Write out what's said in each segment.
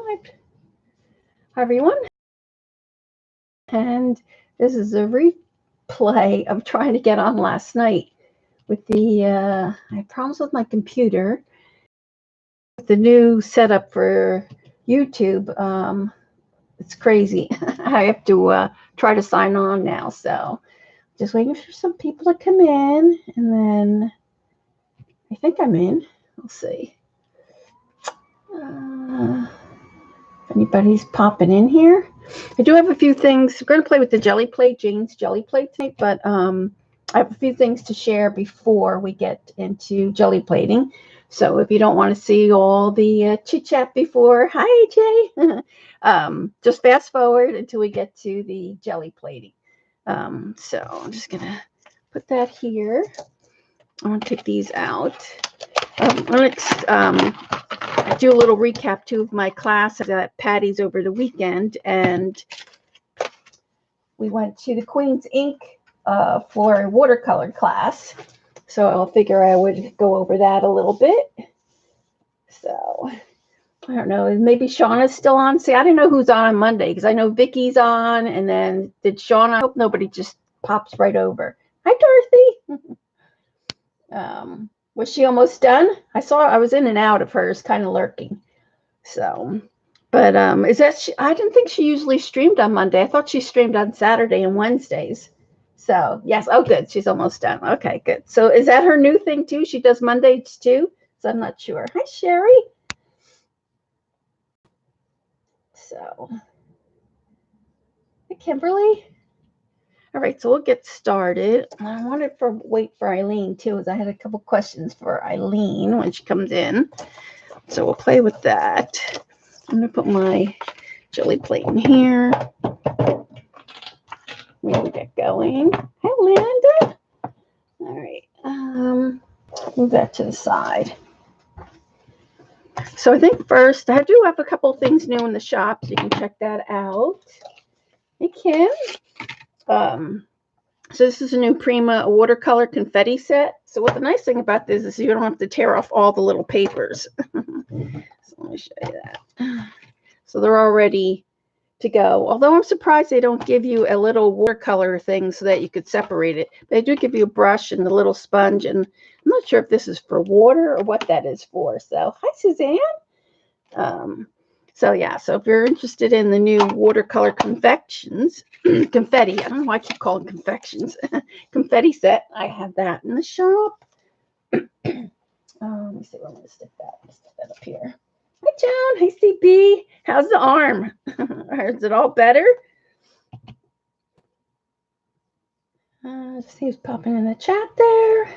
subscribed. Hi everyone, and this is a replay of trying to get on last night with the I had problems with my computer with the new setup for YouTube. It's crazy. I have to try to sign on now, so just waiting for some people to come in, and then I think I'm in. We'll see. If anybody's popping in here. I do have a few things. We're going to play with the jelly plate, Jane's jelly plate tonight, but I have a few things to share before we get into jelly plating. So if you don't want to see all the chit chat before, hi Jay, just fast forward until we get to the jelly plating. So I'm just going to put that here. I'm going to take these out. I'm going to do a little recap too of my class at Patty's over the weekend, and we went to the Queen's Ink for a watercolor class. So I'll figure I would go over that a little bit. So I don't know, maybe Shauna's still on. See, I don't know who's on Monday because I know Vicky's on, and then did Shauna? I hope nobody just pops right over. Hi, Dorothy. Was she almost done? I was in and out of hers, kind of lurking. So, but is that? I didn't think she usually streamed on Monday. I thought she streamed on Saturday and Wednesdays. So yes. Oh, good. She's almost done. Okay, good. So is that her new thing too? She does Mondays too. So I'm not sure. Hi, Sherry. So, hi, Kimberly. All right, so we'll get started. I wanted to wait for Eileen too, as I had a couple questions for Eileen when she comes in. So we'll play with that. I'm gonna put my jelly plate in here. We'll get going. Hi, Linda. All right. Move that to the side. So I think first I do have a couple things new in the shop, so you can check that out. Hey, Kim. So this is a new Prima watercolor confetti set. So what the nice thing about this is you don't have to tear off all the little papers. So let me show you that. So they're all ready to go. Although I'm surprised they don't give you a little watercolor thing so that you could separate it. They do give you a brush and a little sponge, and I'm not sure if this is for water or what that is for. So hi, Suzanne. So yeah, so if you're interested in the new watercolor confections, confetti, I don't know why I keep calling confections, confetti set, I have that in the shop. Let me see where I'm going to stick that. Stick that up here. Hi, Joan. Hi, CB. How's the arm? Is it all better? See who's popping in the chat there.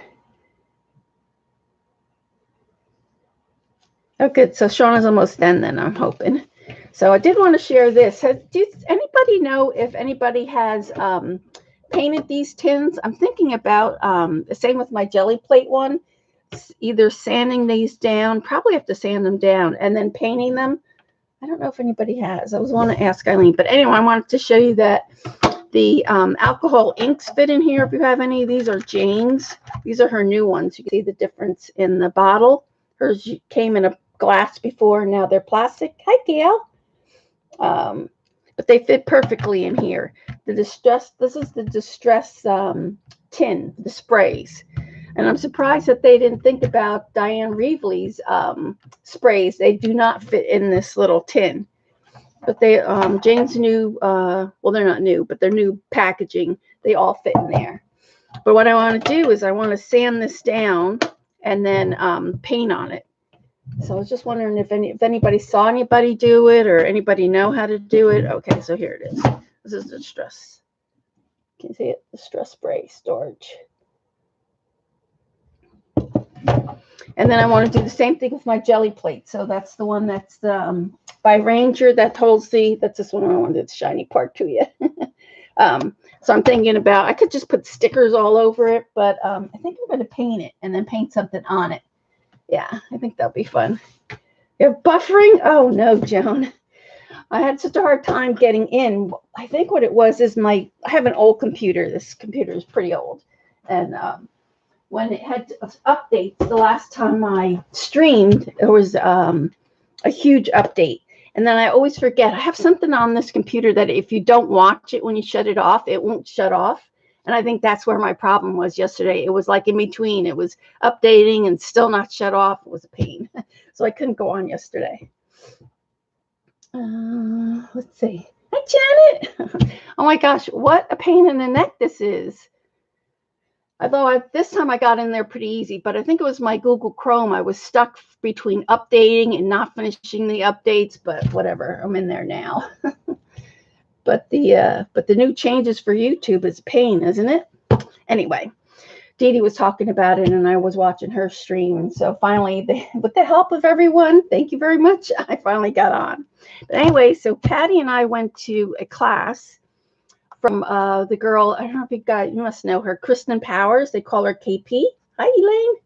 Oh, good. So Shauna's almost done then, I'm hoping. So I did want to share this. Does anybody know if anybody has painted these tins? I'm thinking about the same with my jelly plate one. Either sanding these down, probably have to sand them down, and then painting them. I don't know if anybody has. I was want to ask Eileen. But anyway, I wanted to show you that the alcohol inks fit in here. If you have any of these, are Jane's. These are her new ones. You can see the difference in the bottle. Hers came in a glass before, now they're plastic. Hi, Gail. But they fit perfectly in here. This is the distress tin, the sprays. And I'm surprised that they didn't think about Diane Reevely's sprays. They do not fit in this little tin. But they, Jane's new, well, they're not new, but they're new packaging. They all fit in there. But what I want to do is I want to sand this down and then paint on it. So I was just wondering if anybody saw anybody do it or anybody know how to do it. Okay, so here it is. This is the distress. Can you see it? The stress spray storage. And then I want to do the same thing with my jelly plate. So that's the one that's the by Ranger that holds that's this one I wanted the shiny part to you. So I'm thinking about, I could just put stickers all over it, but I think I'm going to paint it and then paint something on it. Yeah, I think that'll be fun. You have buffering? Oh no, Joan. I had such a hard time getting in. I think what it was is I have an old computer. This computer is pretty old. And when it had updates, the last time I streamed, there was a huge update. And then I always forget. I have something on this computer that if you don't watch it when you shut it off, it won't shut off. And I think that's where my problem was yesterday. It was like in between. It was updating and still not shut off. It was a pain. So I couldn't go on yesterday. Let's see. Hi, Janet. Oh my gosh, what a pain in the neck this is. Although this time I got in there pretty easy, but I think it was my Google Chrome. I was stuck between updating and not finishing the updates, but whatever. I'm in there now. But the new changes for YouTube is a pain, isn't it? Anyway, Dee Dee was talking about it, and I was watching her stream. And so finally, with the help of everyone, thank you very much, I finally got on. But anyway, so Patty and I went to a class from the girl, I don't know if you must know her, Kristen Powers. They call her KP. Hi,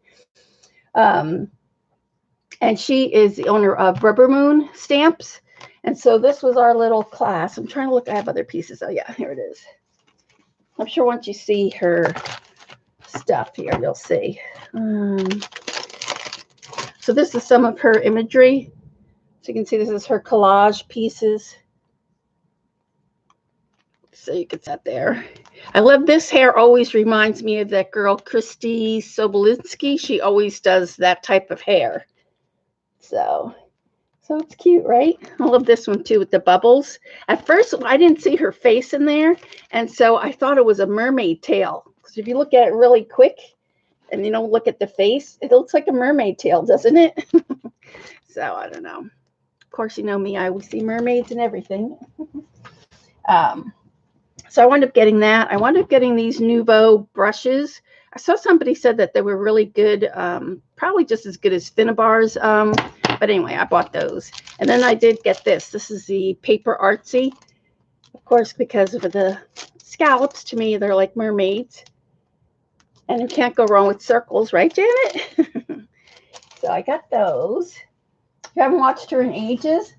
Elaine. And she is the owner of Rubber Moon Stamps. And so this was our little class. I'm trying to look. I have other pieces. Oh, yeah, here it is. I'm sure once you see her stuff here, you'll see. So this is some of her imagery. So you can see this is her collage pieces. So you can set there. I love this hair. Always reminds me of that girl, Christy Sobolinski. She always does that type of hair. So it's cute, right? I love this one too with the bubbles. At first, I didn't see her face in there, and so I thought it was a mermaid tail. Because if you look at it really quick, and you don't look at the face, it looks like a mermaid tail, doesn't it? So I don't know. Of course, you know me. I always see mermaids and everything. So I wound up getting that. I wound up getting these Nuvo brushes. I saw somebody said that they were really good, probably just as good as Finnabar's. But anyway, I bought those. And then I did get this. This is the Paper Artsy. Of course, because of the scallops, to me, they're like mermaids. And you can't go wrong with circles, right, Janet? So I got those. If you haven't watched her in ages,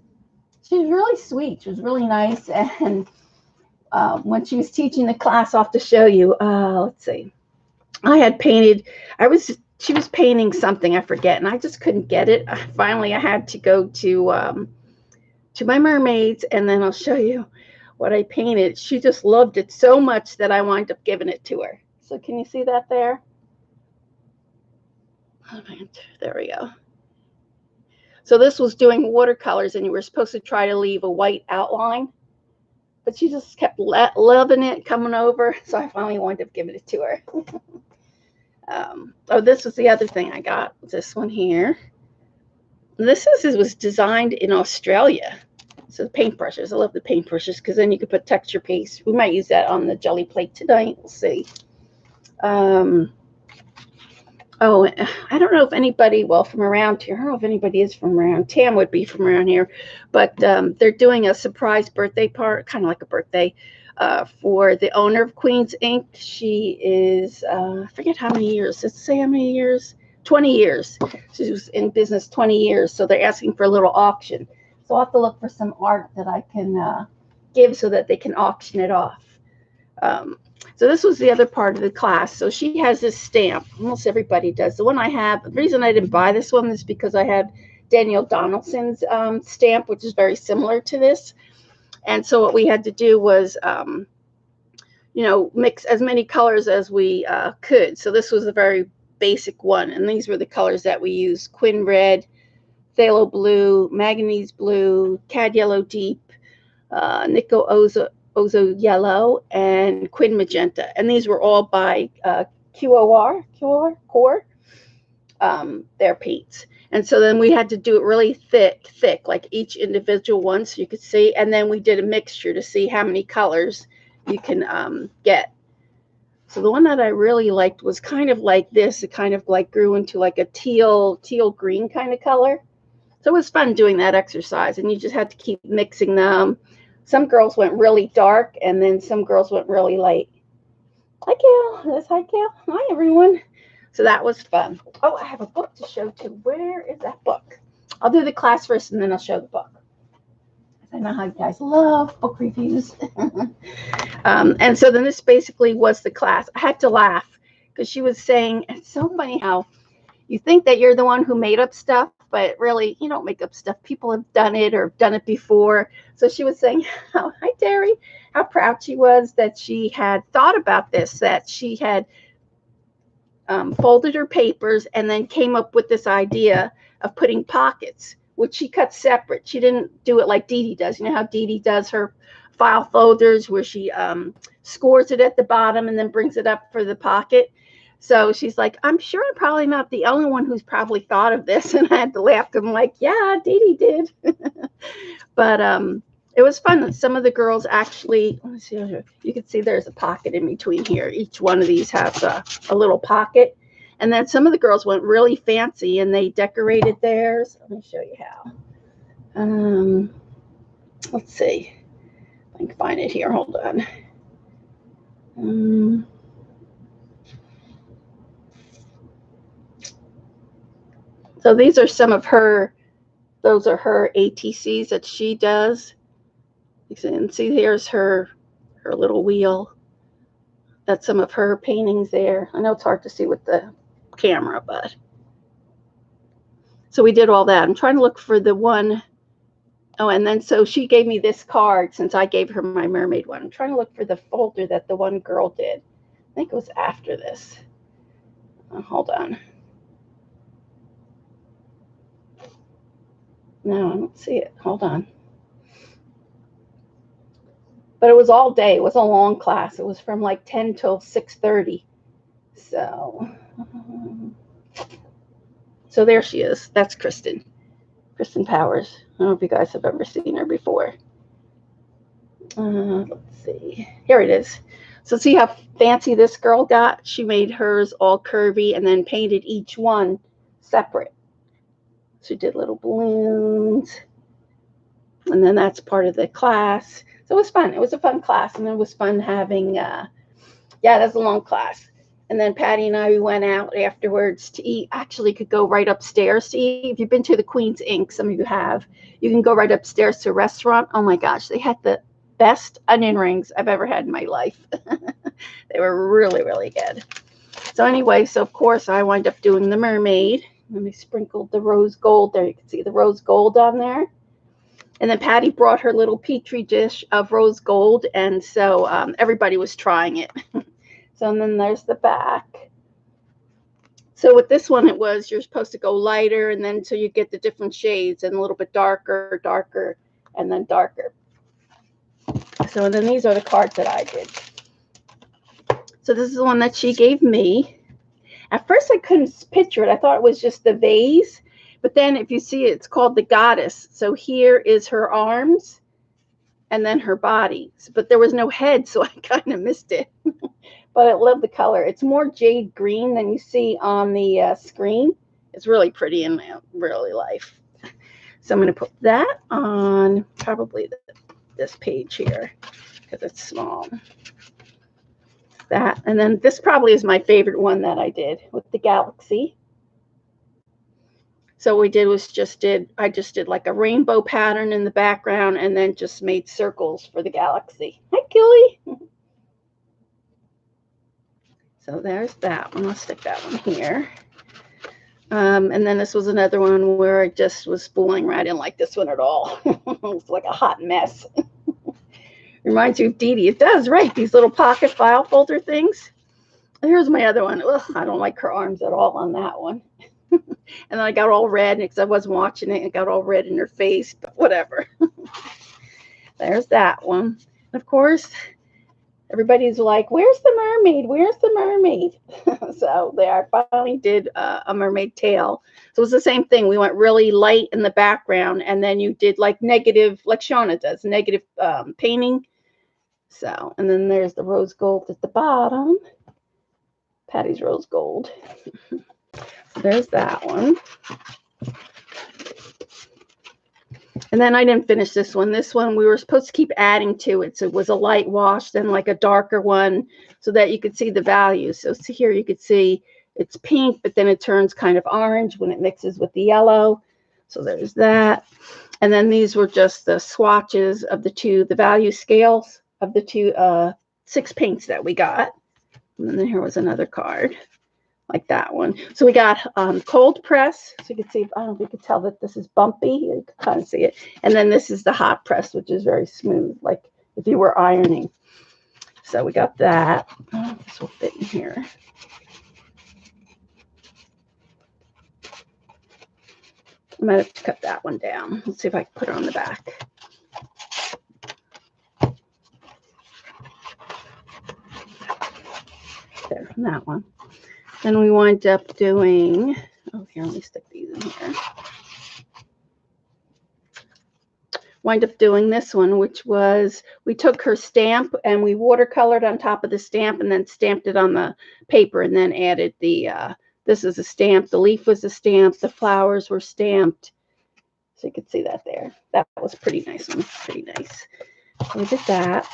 she's really sweet. She was really nice. And when she was teaching the class, I'll have to show you. Let's see. I had painted, she was painting something, I forget, and I just couldn't get it. Finally, I had to go to my mermaids, and then I'll show you what I painted. She just loved it so much that I wound up giving it to her. So can you see that there? Oh, man. There we go. So this was doing watercolors, and you were supposed to try to leave a white outline. But she just kept loving it, coming over. So I finally wound up giving it to her. Oh, this was the other thing I got. This one here. This was designed in Australia. So the paintbrushes. I love the paintbrushes because then you could put texture paste. We might use that on the jelly plate tonight. We'll see. Oh, I don't know if anybody, well, from around here, I don't know if anybody is from around. Tam would be from around here. But they're doing a surprise birthday party, kind of like a birthday, for the owner of Queen's Ink. She is, I forget how many years. Let's say how many years? 20 years. She was in business 20 years. So they're asking for a little auction. So I'll have to look for some art that I can give so that they can auction it off. So this was the other part of the class. So she has this stamp. Almost everybody does. The one I have, the reason I didn't buy this one is because I have Danielle Donaldson's stamp, which is very similar to this. And so what we had to do was, mix as many colors as we could. So this was a very basic one. And these were the colors that we used: Quin Red, Phthalo Blue, Manganese Blue, Cad Yellow Deep, Nico Ozo Yellow, and Quin Magenta. And these were all by Core, their paints. And so then we had to do it really thick, like each individual one so you could see. And then we did a mixture to see how many colors you can get. So the one that I really liked was kind of like this. It kind of like grew into like a teal green kind of color. So it was fun doing that exercise. And you just had to keep mixing them. Some girls went really dark, and then some girls went really light. Hi, Gail. Hi, Gail. Hi, everyone. So that was fun. Oh, I have a book to show too. Where is that book? I'll do the class first, and then I'll show the book. I know how you guys love book reviews. And so then this basically was the class. I had to laugh because she was saying, it's so funny how you think that you're the one who made up stuff, but really, you don't make up stuff. People have done it or done it before. So she was saying, oh, hi, Terry, how proud she was that she had thought about this, that she had folded her papers and then came up with this idea of putting pockets, which she cut separate. She didn't do it like Dee Dee does. You know how Dee Dee does her file folders where she scores it at the bottom and then brings it up for the pocket. So she's like, I'm sure I'm probably not the only one who's probably thought of this. And I had to laugh. I'm like, yeah, Dee Dee did. But it was fun. Some of the girls actually, let me see, you can see there's a pocket in between here. Each one of these has a little pocket. And then some of the girls went really fancy and they decorated theirs. Let me show you how. Let's see. I can find it here. Hold on. So these are some of her, those are her ATCs that she does. You can see here's her little wheel. That's some of her paintings there. I know it's hard to see with the camera, but. So we did all that. I'm trying to look for the one. Oh, and then so she gave me this card since I gave her my mermaid one. I'm trying to look for the folder that the one girl did. I think it was after this. Hold on. No, I don't see it. Hold on. But it was all day. It was a long class. It was from like 10 till 6:30. So there she is. That's Kristen Powers. I don't know if you guys have ever seen her before. Let's see. Here it is. So see how fancy this girl got? She made hers all curvy and then painted each one separate. She did little balloons. And then that's part of the class. So it was fun. It was a fun class. And it was fun having, yeah, that's a long class. And then Patty and I, we went out afterwards to eat. Actually, could go right upstairs to eat. If you've been to the Queen's Ink, some of you have, you can go right upstairs to a restaurant. Oh my gosh, they had the best onion rings I've ever had in my life. They were really, really good. So anyway, so of course I wind up doing the mermaid. Let me sprinkle the rose gold there. You can see the rose gold on there. And then Patty brought her little petri dish of rose gold. And so everybody was trying it. So and then there's the back. So with this one, it was you're supposed to go lighter. And then so you get the different shades and a little bit darker, darker, and then darker. So and then these are the cards that I did. So this is the one that she gave me. At first, I couldn't picture it. I thought it was just the vase. But then if you see it, it's called the goddess. So here is her arms and then her body. But there was no head, so I kind of missed it. But I love the color. It's more jade green than you see on the screen. It's really pretty in real life. So I'm going to put that on probably this page here because it's small. That. And then this probably is my favorite one that I did with the galaxy. So what we did was I just did like a rainbow pattern in the background and then just made circles for the galaxy. Hi, Gilly. So there's that one. I'll stick that one here. And then this was another one where I just was spooling right in like this one at all. It was like a hot mess. Reminds you of Dee Dee. It does, right? These little pocket file folder things. Here's my other one. Ugh, I don't like her arms at all on that one. And then I got all red because I wasn't watching it. And got all red in her face, but whatever. There's that one. And of course, everybody's like, where's the mermaid? Where's the mermaid? So there, I finally did a mermaid tail. So it was the same thing. We went really light in the background. And then you did like negative, like Shauna does, negative painting. So, and then there's the rose gold at the bottom. Patty's rose gold. There's that one. And then I didn't finish this one. This one we were supposed to keep adding to it. So it was a light wash, then like a darker one so that you could see the values. So see here you could see it's pink, but then it turns kind of orange when it mixes with the yellow. So there's that. And then these were just the swatches of the value scales of the 6 paints that we got. And then here was another card. like that one. So we got cold press. So you can see, I don't know if you can tell that this is bumpy. You can kind of see it. And then this is the hot press, which is very smooth, like if you were ironing. So we got that. Oh, this will fit in here. I might have to cut that one down. Let's see if I can put it on the back. There, that one. Then we wind up doing, oh, here, let me stick these in here. Wind up doing this one, which was, we took her stamp and we watercolored on top of the stamp and then stamped it on the paper and then added the, this is a stamp, the leaf was a stamp, the flowers were stamped. So you can see that there. That was pretty nice one, pretty nice. So we did that.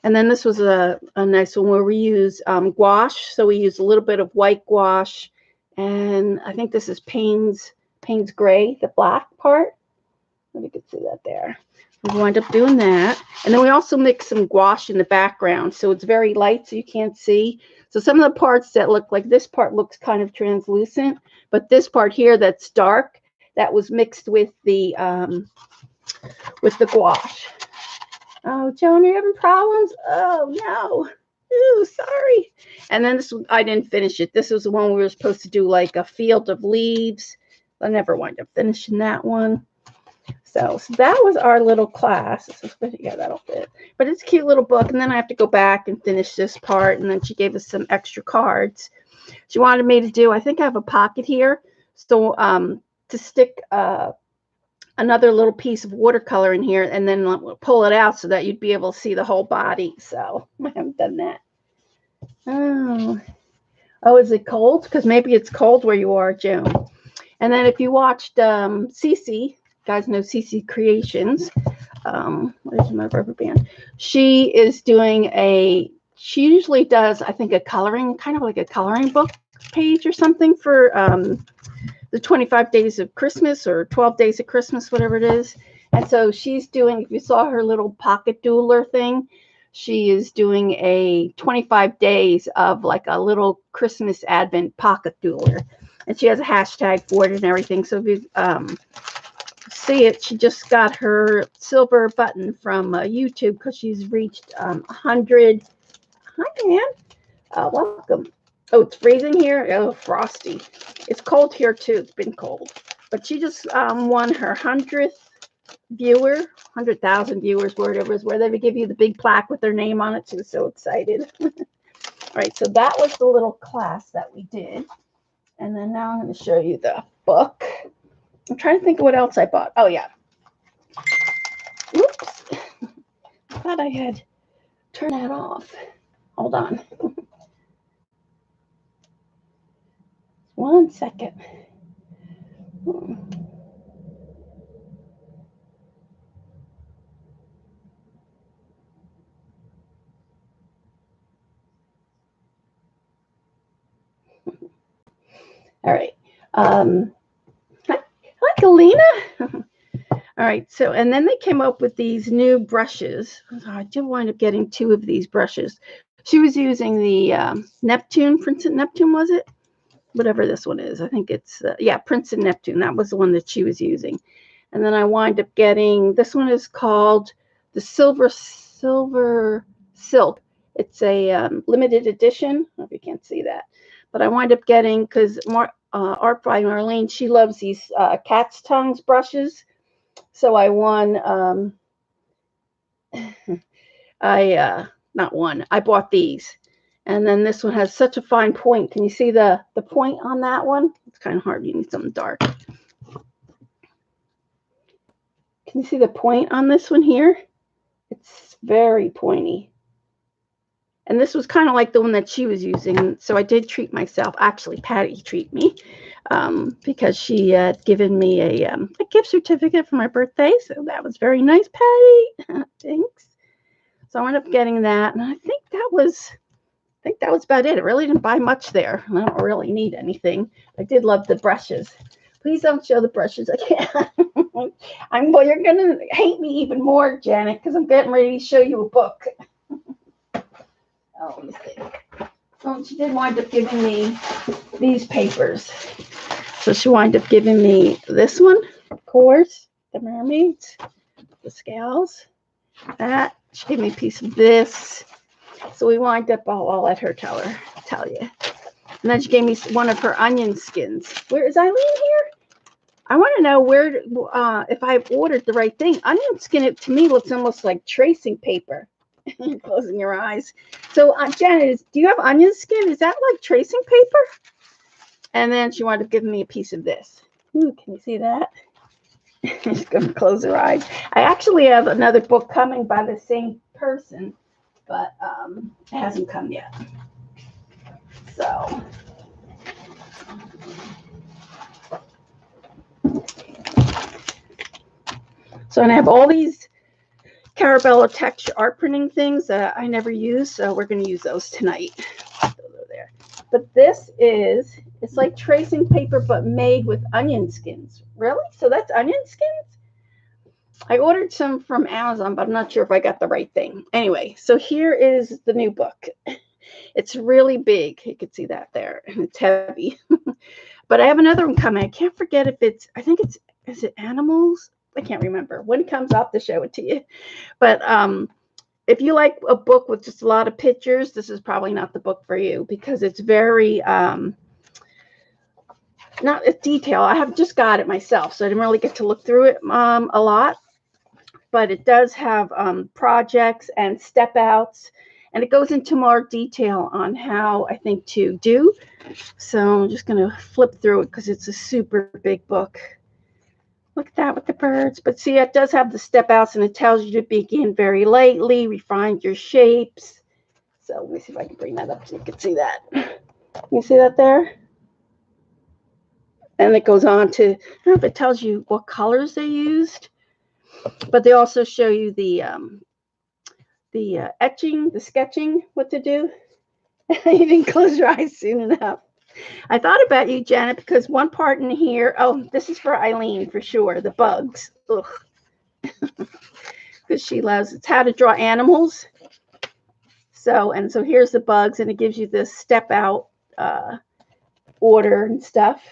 And then this was a nice one where we use gouache. So we use a little bit of white gouache. And I think this is Payne's Gray, the black part. You can see that there. We wind up doing that. And then we also mix some gouache in the background. So it's very light so you can't see. So some of the parts that look like this part looks kind of translucent. But this part here that's dark, that was mixed with the gouache. Oh, Joan, are you having problems? Oh, no. Ooh, sorry. And then this one, I didn't finish it. This was the one we were supposed to do like a field of leaves. I never wind up finishing that one. So that was our little class. Yeah, that'll fit. But it's a cute little book. And then I have to go back and finish this part. And then she gave us some extra cards. She wanted me to do, I think I have a pocket here. So to stick another little piece of watercolor in here and then pull it out so that you'd be able to see the whole body. So I haven't done that. Oh, is it cold? Because maybe it's cold where you are, Joan. And then if you watched Cece, you guys know Cece Creations. Where's my rubber band? She is doing she usually does, I think, a coloring, kind of like a coloring book page or something for the 25 days of Christmas or 12 days of Christmas, whatever it is. And so she's doing, if you saw her little pocket doodler thing, she is doing a 25 days of like a little Christmas Advent pocket doodler. And she has a hashtag for it and everything. So if you see it, she just got her silver button from YouTube because she's reached 100. Hi, man. Welcome. Oh, it's freezing here. Oh, frosty. It's cold here too. It's been cold. But she just won her 100th viewer, 100,000 viewers, whatever it is, where they would give you the big plaque with their name on it. She was so excited. All right, so that was the little class that we did. And then now I'm going to show you the book. I'm trying to think of what else I bought. Oh, yeah. Oops. I thought I had turned that off. Hold on. 1 second. All right. Hi, Galena. All right. So, and then they came up with these new brushes. I did wind up getting 2 of these brushes. She was using the Neptune, Princeton Neptune, was it? Whatever this one is. I think it's, yeah, Princeton Neptune. That was the one that she was using. And then I wind up getting, this one is called the Silver Silk. It's a limited edition. I don't know if you can't see that. But I wind up getting, because Art by Marlene, she loves these cat's tongues brushes. So I won, I bought these. And then this one has such a fine point. Can you see the point on that one? It's kind of hard. You need something dark. Can you see the point on this one here? It's very pointy. And this was kind of like the one that she was using. So I did treat myself. Actually, Patty treated me because she had given me a gift certificate for my birthday. So that was very nice, Patty. Thanks. So I ended up getting that. And I think that was about it. I really didn't buy much there. I don't really need anything. I did love the brushes. Please don't show the brushes again. Well, you're going to hate me even more, Janet, because I'm getting ready to show you a book. Oh, let me see. Oh, she did wind up giving me these papers. So she wind up giving me this one, of course, the mermaids, the scales, that. She gave me a piece of this. So we wind up, I'll let her tell you. And then she gave me one of her onion skins. Where is Eileen here? I want to know where, if I've ordered the right thing. Onion skin, it to me looks almost like tracing paper. Closing your eyes. So, Janet, do you have onion skin? Is that like tracing paper? And then she wound up giving me a piece of this. Ooh, can you see that? She's going to close her eyes. I actually have another book coming by the same person, but it hasn't come yet. So, and I have all these Carabella texture art printing things that I never use, so we're going to use those tonight. Those are there. But this is, it's like tracing paper, but made with onion skins. Really? So that's onion skins? I ordered some from Amazon, but I'm not sure if I got the right thing. Anyway, so here is the new book. It's really big. You can see that there. And it's heavy. But I have another one coming. I can't forget if it's, I think it's, is it animals? I can't remember. When it comes up to show it to you. But if you like a book with just a lot of pictures, this is probably not the book for you because it's very, not a detail. I have just got it myself, so I didn't really get to look through it a lot. But it does have projects and step outs, and it goes into more detail on how I think to do. So I'm just going to flip through it because it's a super big book. Look at that with the birds. But see, it does have the step outs, and it tells you to begin very lightly, refine your shapes. So let me see if I can bring that up so you can see that. You see that there? And it goes on to, I don't know if it tells you what colors they used, but they also show you the etching, the sketching, what to do. You didn't close your eyes soon enough. I thought about you, Janet, because one part in here, oh, this is for Eileen for sure, the bugs. Ugh. Because she loves, it's how to draw animals. So here's the bugs, and it gives you this step out order and stuff.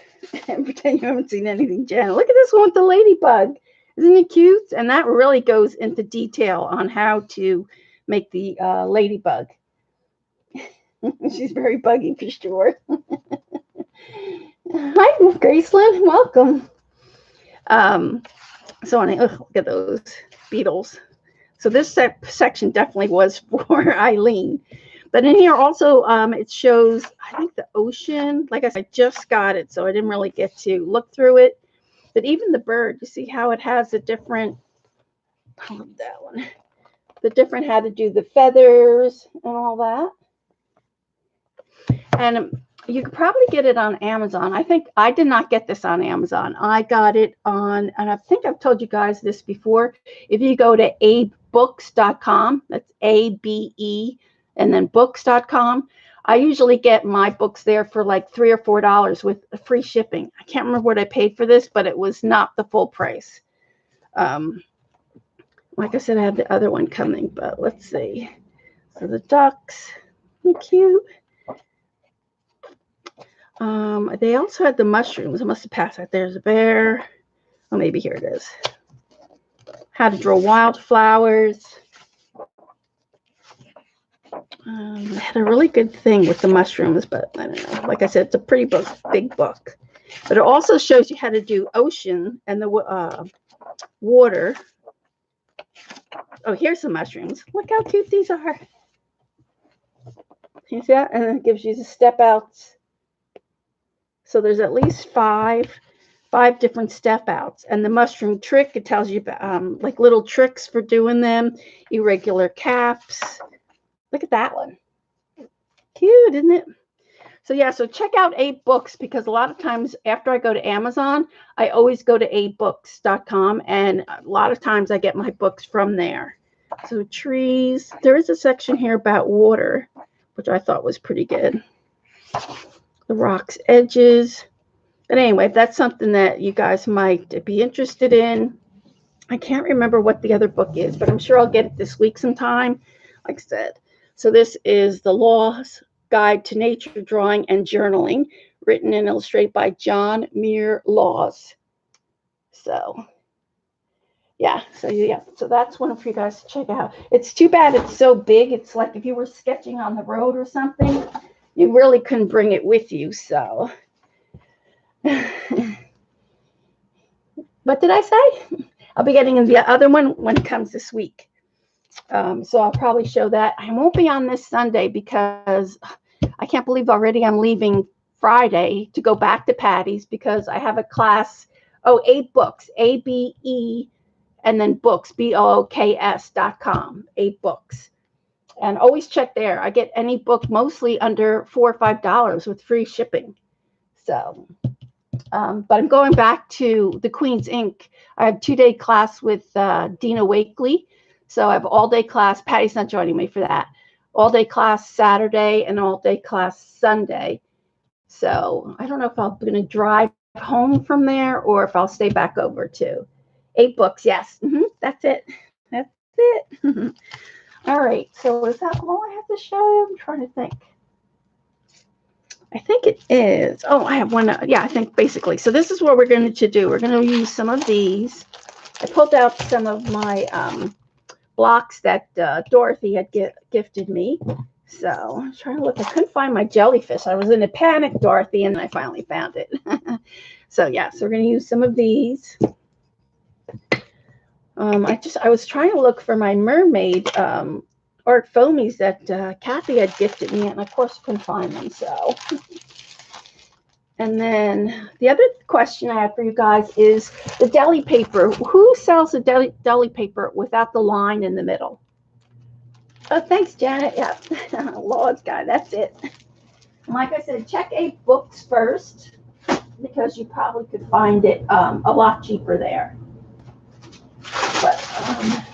And pretend you haven't seen anything, Janet. Look at this one with the ladybug. Isn't it cute? And that really goes into detail on how to make the ladybug. She's very buggy for sure. Hi, Graceland. Welcome. Look at those beetles. So this section definitely was for Eileen. But in here also, it shows, I think, the ocean. Like I said, I just got it, so I didn't really get to look through it. But even the bird, you see how it has a different, I love that one. The different how to do the feathers and all that. And you could probably get it on Amazon. I think I did not get this on Amazon. I got it on, and I think I've told you guys this before. If you go to abebooks.com, that's ABE, and then books.com, I usually get my books there for like $3 or $4 with free shipping. I can't remember what I paid for this, but it was not the full price. Like I said, I have the other one coming, but let's see. So the ducks, they're cute. They also had the mushrooms. I must have passed that. There's a bear. Oh, maybe here it is. How to draw wildflowers. They had a really good thing with the mushrooms, but I don't know. Like I said, it's a pretty book, big book. But it also shows you how to do ocean and the water. Oh, here's some mushrooms. Look how cute these are. Can you see that? And then it gives you the step outs. So there's at least five different step outs. And the mushroom trick, it tells you like little tricks for doing them, irregular caps. Look at that one. Cute, isn't it? So yeah, so check out Abe Books, because a lot of times after I go to Amazon, I always go to abebooks.com, and a lot of times I get my books from there. So trees, there is a section here about water, which I thought was pretty good. The rocks edges. But anyway, if that's something that you guys might be interested in, I can't remember what the other book is, but I'm sure I'll get it this week sometime, like I said. So this is the laws Guide to Nature Drawing and Journaling, written and illustrated by John Muir Laws. So, yeah, so that's one for you guys to check out. It's too bad it's so big. It's like if you were sketching on the road or something, you really couldn't bring it with you. So, what did I say? I'll be getting the other one when it comes this week. So I'll probably show that. I won't be on this Sunday because I can't believe already I'm leaving Friday to go back to Patty's because I have a class. 8 books, ABE, and then books, BOOKS.com, 8 books. And always check there. I get any book mostly under $4 or $5 with free shipping. So, but I'm going back to the Queen's Ink. I have 2-day class with Dina Wakely. So I have all-day class. Patty's not joining me for that. All-day class Saturday and all-day class Sunday. So I don't know if I'm going to drive home from there or if I'll stay back over too. 8 books, yes. That's it. That's it. All right. So is that all I have to show you? I'm trying to think. I think it is. Oh, I have one. Yeah, I think basically. So this is what we're going to do. We're going to use some of these. I pulled out some of my blocks that Dorothy had gifted me. So I'm trying to look. I couldn't find my jellyfish. I was in a panic, Dorothy, and I finally found it. So yeah, so we're going to use some of these. I was trying to look for my mermaid art foamies that Kathy had gifted me, and of course couldn't find them. So, and then the other question I have for you guys is the deli paper. Who sells the deli paper without the line in the middle? Oh, thanks, Janet. Yeah, Lord's God, that's it. And like I said, check 8 books first because you probably could find it a lot cheaper there. But I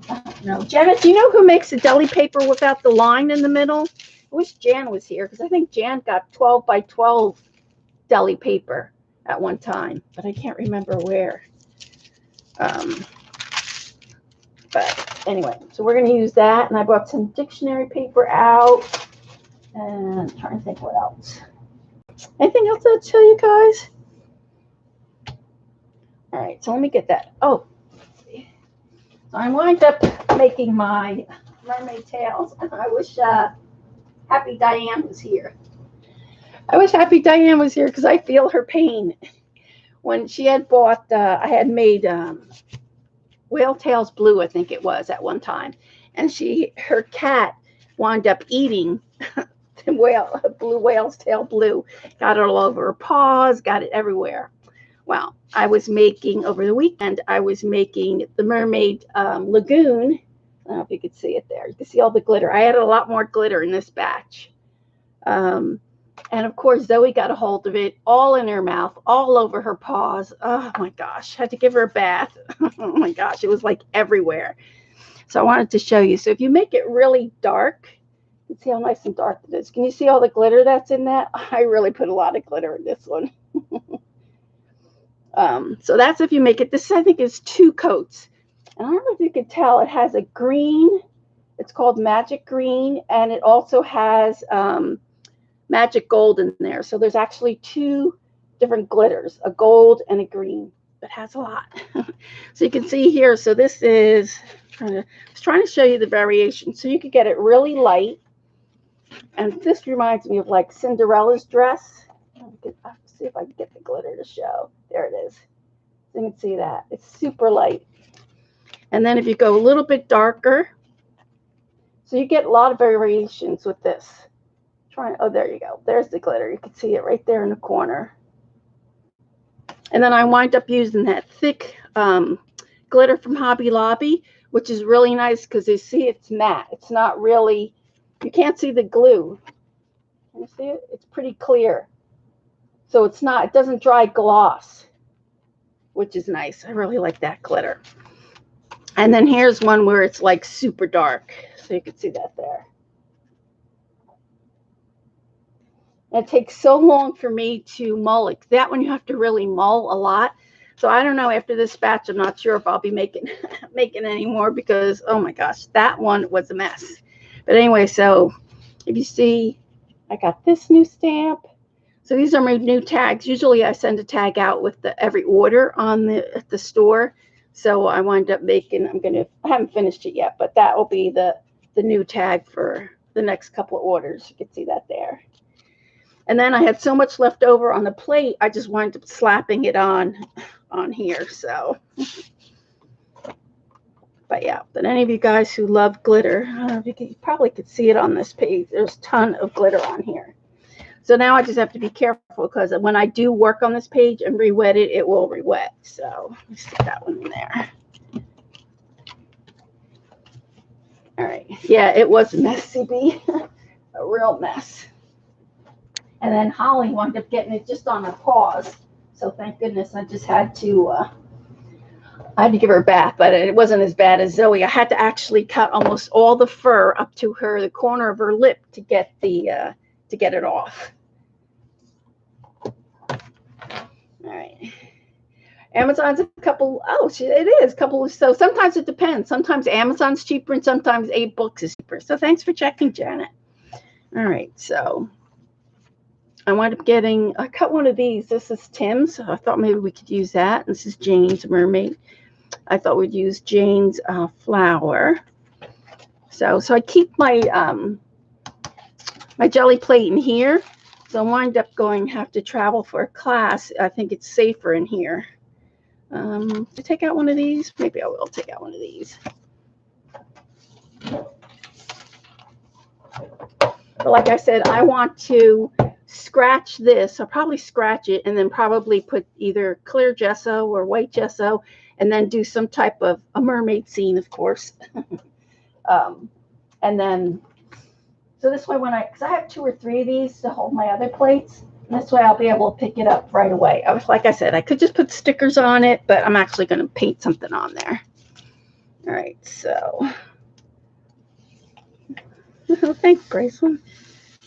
don't know. Janet, do you know who makes the deli paper without the line in the middle? I wish Jan was here because I think Jan got 12 by 12 deli paper at one time, but I can't remember where. But anyway, so we're going to use that, and I brought some dictionary paper out, and I'm trying to think what else. Anything else I'll tell you guys? All right, so let me get that. Oh, so I wound up making my mermaid tails, and I wish Happy Diane was here. I wish Happy Diane was here because I feel her pain. When she had bought, I had made Whale Tails Blue, I think it was at one time, and her cat wound up eating the blue whale's tail blue, got it all over her paws, got it everywhere. Well, I was making over the weekend, I was making the mermaid lagoon. I don't know if you could see it there. You can see all the glitter. I added a lot more glitter in this batch. And of course, Zoe got a hold of it all in her mouth, all over her paws. Oh my gosh, had to give her a bath. Oh my gosh, it was like everywhere. So I wanted to show you. So if you make it really dark, you can see how nice and dark it is. Can you see all the glitter that's in that? I really put a lot of glitter in this one. So that's if you make it. This, I think, is 2 coats. And I don't know if you could tell, it has a green. It's called Magic Green, and it also has Magic Gold in there. So there's actually 2 different glitters, a gold and a green. It has a lot. So you can see here. So this is I was trying to show you the variation. So you could get it really light. And this reminds me of like Cinderella's dress. I'll see if I can get the glitter to show. There it is. So you can see that. It's super light. And then if you go a little bit darker, so you get a lot of variations with this. Oh, there you go. There's the glitter. You can see it right there in the corner. And then I wind up using that thick glitter from Hobby Lobby, which is really nice because you see it's matte. It's not really, you can't see the glue. Can you see it? It's pretty clear. So it doesn't dry gloss, which is nice. I really like that glitter. And then here's one where it's like super dark. So you can see that there. It takes so long for me to mull it. That one you have to really mull a lot. So I don't know, after this batch, I'm not sure if I'll be making any more because, oh my gosh, that one was a mess. But anyway, so if you see, I got this new stamp. So these are my new tags. Usually I send a tag out with every order on at the store. So I wind up making, I haven't finished it yet, but that will be the new tag for the next couple of orders. You can see that there. And then I had so much left over on the plate, I just wound up slapping it on here. So, but yeah, but any of you guys who love glitter, I don't know if you probably could see it on this page. There's a ton of glitter on here. So now I just have to be careful because when I do work on this page and re-wet it, it will re-wet. So let me stick that one in there. All right. Yeah, it was messy, a real mess. And then Holly wound up getting it just on a pause. So thank goodness I just had to give her a bath, but it wasn't as bad as Zoe. I had to actually cut almost all the fur up to the corner of her lip to get it off. All right. Amazon's a couple. Oh, it is a couple. So sometimes it depends. Sometimes Amazon's cheaper and sometimes 8 books is cheaper. So thanks for checking, Janet. All right. So I wound up getting, I cut one of these. This is Tim's. So I thought maybe we could use that. This is Jane's Mermaid. I thought we'd use Jane's flower. So I keep my my jelly plate in here. So I wind up have to travel for a class. I think it's safer in here. To take out one of these, maybe I will take out one of these. But like I said, I want to scratch this. I'll probably scratch it and then probably put either clear gesso or white gesso and then do some type of a mermaid scene, of course. And then, so this way because I have 2 or 3 of these to hold my other plates. This way I'll be able to pick it up right away. Like I said, I could just put stickers on it, but I'm actually going to paint something on there. All right, so. Oh, thanks, Graceland.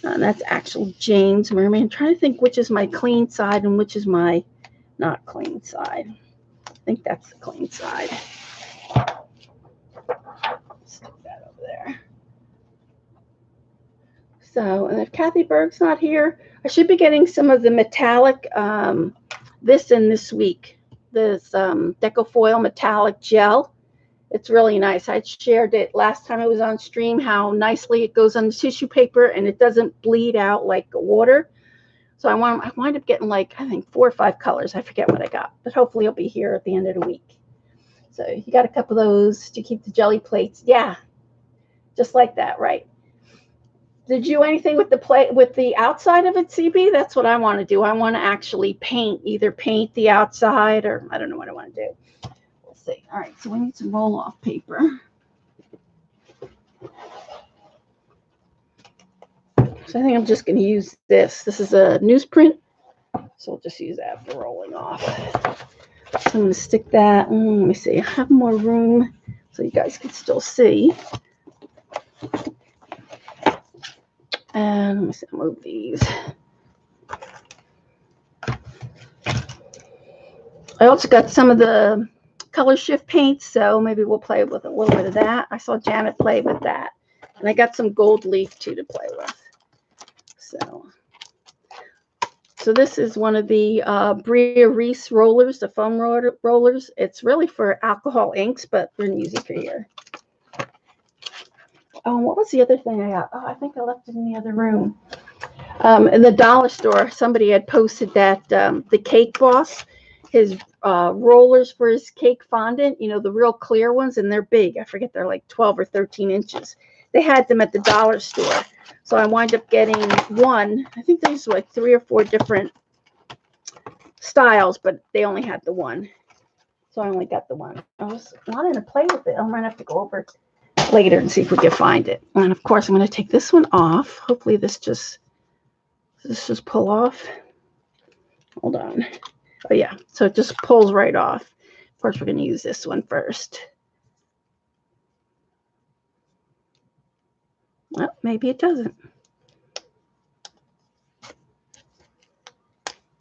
That's actual Jane's Mermaid. I'm trying to think which is my clean side and which is my not clean side. I think that's the clean side. Stick that over there. So, and if Kathy Berg's not here, I should be getting some of the metallic, this week. This Decofoil metallic gel. It's really nice. I shared it last time it was on stream, how nicely it goes on the tissue paper and it doesn't bleed out like water. So I wind up getting like, I think 4 or 5 colors. I forget what I got, but hopefully it'll be here at the end of the week. So you got a couple of those to keep the jelly plates. Yeah, just like that, right? Did you do anything with the plate, with the outside of it, CB? That's what I want to do. I want to actually either paint the outside or I don't know what I want to do. We'll see. All right, so we need some roll-off paper. So I think I'm just going to use this. This is a newsprint, so we'll just use that for rolling off. So I'm going to stick that. Let me see. I have more room so you guys can still see. And let me see, I'll move these. I also got some of the color shift paints, so maybe we'll play with a little bit of that. I saw Janet play with that. And I got some gold leaf too to play with. So this is one of the Bria Reese rollers, the foam rollers. It's really for alcohol inks, but we're going to use it for here. Oh, what was the other thing I got? Oh, I think I left it in the other room. In the dollar store, somebody had posted that the Cake Boss, his rollers for his cake fondant, you know, the real clear ones, and they're big. I forget, they're like 12 or 13 inches. They had them at the dollar store. So I wind up getting one. I think there's like 3 or 4 different styles, but they only had the one. So I only got the one. I was wanting to play with it. I'm going to have to go over later and see if we can find it. And of course, I'm going to take this one off. Hopefully this just pull off. Hold on. Oh yeah, so it just pulls right off. Of course, we're going to use this one first. Well, maybe it doesn't.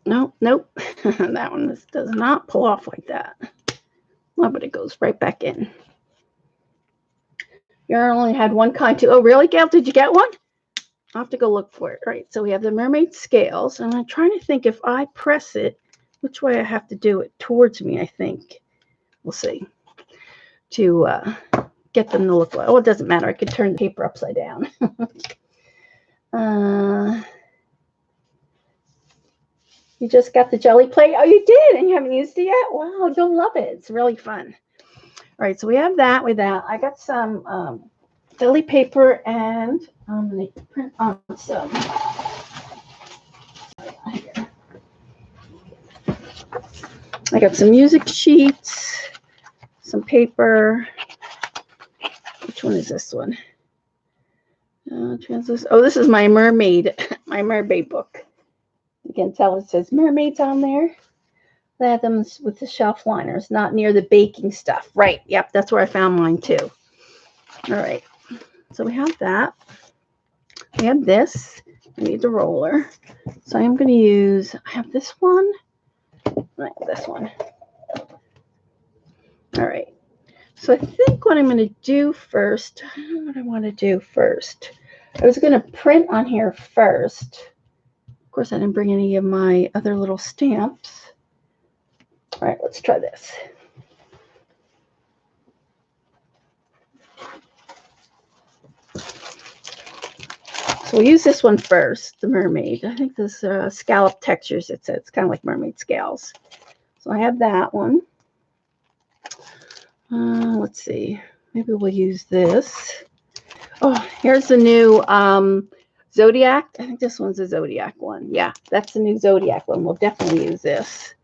Nope. That one does not pull off like that. Oh, but it goes right back in. You only had one kind too. Oh, really, Gail? Did you get one? I'll have to go look for it. All right, so we have the mermaid scales, and I'm trying to think if I press it, which way I have to do it towards me, I think. We'll see. To get them to look like, oh, it doesn't matter. I could turn the paper upside down. You just got the jelly plate? Oh, you did, and you haven't used it yet? Wow, you'll love it. It's really fun. All right, so we have that with that. I got some jelly paper, and I'm going to print on some. I got some music sheets, some paper. Which one is this one? Oh, this is my mermaid book. You can tell it says mermaids on there. I had them with the shelf liners, not near the baking stuff. Right. Yep, that's where I found mine too. All right. So we have that. We have this. I need the roller. So I'm going to use, I have this one. I have this one. All right. So I think what I'm going to do first, I don't know what I want to do first. I was going to print on here first. Of course, I didn't bring any of my other little stamps. All right, let's try this. So we'll use this one first, the mermaid. I think this scallop textures, it says. It's kind of like mermaid scales. So I have that one. Let's see. Maybe we'll use this. Oh, here's the new Zodiac. I think this one's a Zodiac one. Yeah, that's the new Zodiac one. We'll definitely use this.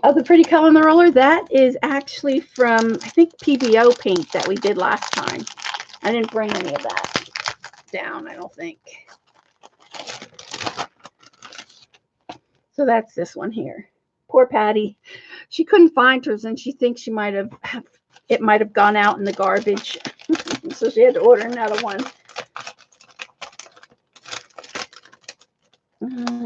Oh, the pretty color on the roller, that is actually from, I think, PBO paint that we did last time. I didn't bring any of that down, I don't think. So that's this one here. Poor Patty. She couldn't find hers, and she thinks she might have, it might have gone out in the garbage. So she had to order another one.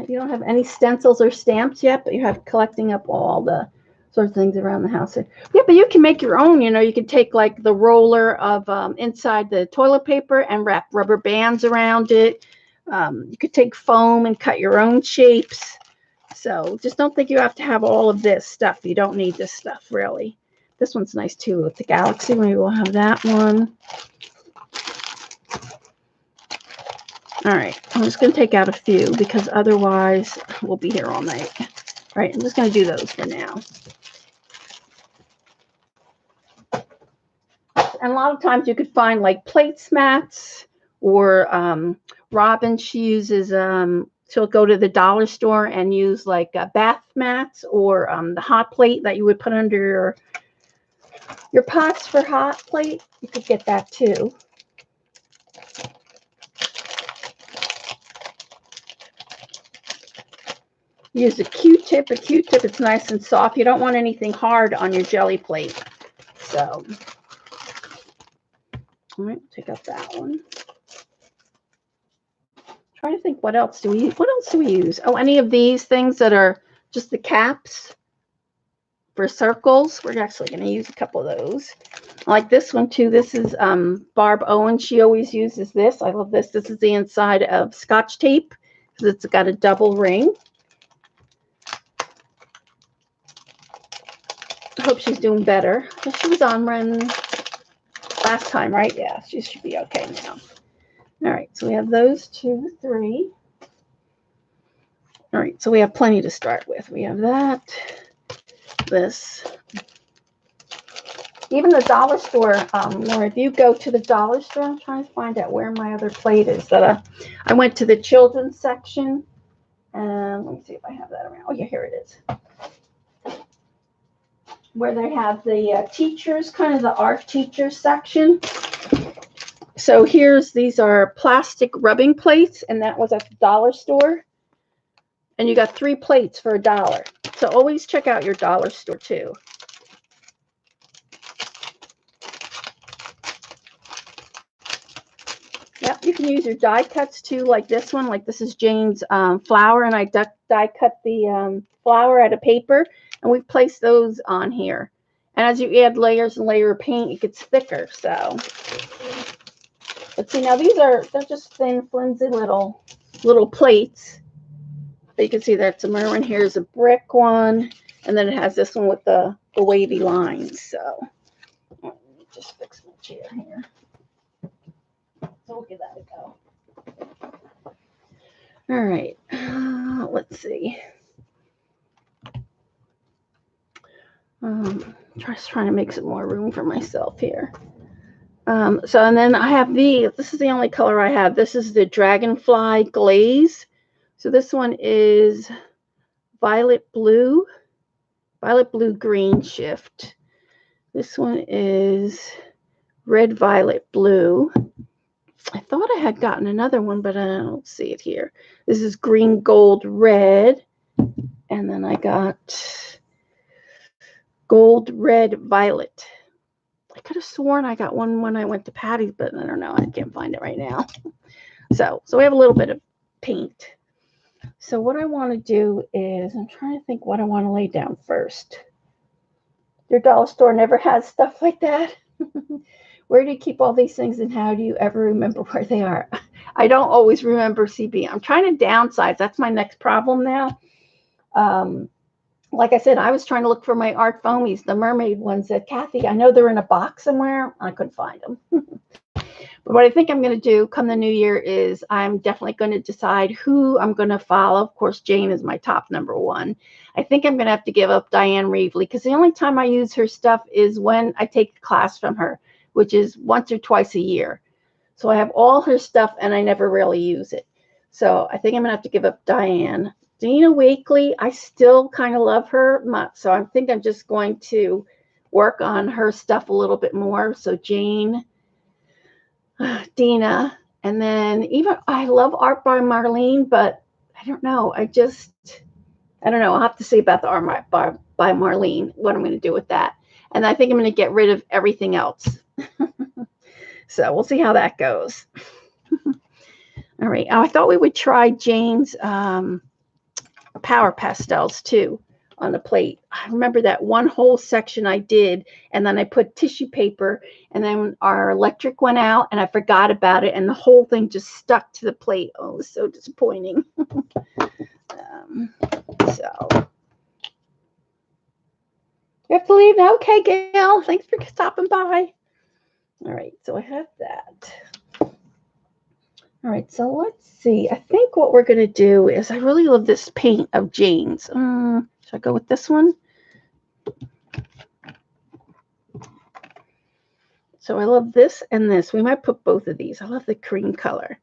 You don't have any stencils or stamps yet, but you have collecting up all the sort of things around the house. Yeah, but you can make your own. You know, you could take like the roller of inside the toilet paper and wrap rubber bands around it. You could take foam and cut your own shapes. So just don't think you have to have all of this stuff. You don't need this stuff, really. This one's nice, too, with the galaxy. Maybe we'll have that one. All right, I'm just going to take out a few because otherwise we'll be here all night. All right, I'm just going to do those for now. And a lot of times you could find like placemats or Robin, she uses, she'll go to the dollar store and use like bath mats or the hot plate that you would put under your pots for hot plate. You could get that too. Use a Q-tip. A Q-tip, it's nice and soft. You don't want anything hard on your jelly plate. So, all right, take out that one. Trying to think what else do we use? Oh, any of these things that are just the caps for circles. We're actually going to use a couple of those. I like this one too. This is Barb Owen. She always uses this. I love this. This is the inside of Scotch tape because it's got a double ring. I hope she's doing better. She was on run last time, right? Yeah, she should be okay now. All right, so we have those 2, 3. All right, so we have plenty to start with. We have that, this. Even the dollar store, or if you go to the dollar store, I'm trying to find out where my other plate is. That I went to the children's section, and let me see if I have that around. Oh, yeah, here it is. Where they have the teachers, kind of the art teachers section. So these are plastic rubbing plates, and that was at the dollar store. And you got 3 plates for $1. So always check out your dollar store too. Yep, you can use your die cuts too, like this one. Like this is Jane's flower, and I die cut the flower out of paper, and we place those on here. And as you add layers and layer of paint, it gets thicker. So But see, now they're just thin, flimsy little plates. But you can see that's a mermaid. Here's a brick one, and then it has this one with the wavy lines. So let me just fix my chair here. So we'll give that a go. All right, let's see. Just trying to make some more room for myself here. So, and then I have this is the only color I have. This is the Dragonfly glaze. So this one is violet blue green shift. This one is red violet blue. I thought I had gotten another one, but I don't see it here. This is green gold red. And then I got gold red violet. I could have sworn I got one when I went to Patty's, but I don't know. I can't find it right now. So we have a little bit of paint. So what I want to do is, I'm trying to think what I want to lay down first. Your dollar store never has stuff like that. Where do you keep all these things, and how do you ever remember where they are? I don't always remember CB. I'm trying to downsize. That's my next problem now. Like I said, I was trying to look for my art foamies, the mermaid ones that Kathy, I know they're in a box somewhere. I couldn't find them. But what I think I'm going to do come the new year is I'm definitely going to decide who I'm going to follow. Of course, Jane is my top number one. I think I'm going to have to give up Diane Reevely, because the only time I use her stuff is when I take a class from her, which is once or twice a year. So I have all her stuff and I never really use it. So I think I'm going to have to give up Diane. Dina Wakely, I still kind of love her. So I think I'm just going to work on her stuff a little bit more. So Jane, Dina, and then even I love art by Marlene, but I don't know. I don't know. I'll have to see about the art by Marlene, what I'm going to do with that. And I think I'm going to get rid of everything else. So we'll see how that goes. All right. I thought we would try Jane's power pastels too on the plate. I remember that one whole section I did, and then I put tissue paper, and then our electric went out and I forgot about it, and the whole thing just stuck to the plate. Oh, it was so disappointing. So you have to leave now. Okay, Gail, thanks for stopping by. All right, so I have that. All right, so let's see. I think what we're going to do is, I really love this paint of Jane's. Should I go with this one? So I love this and this. We might put both of these. I love the cream color.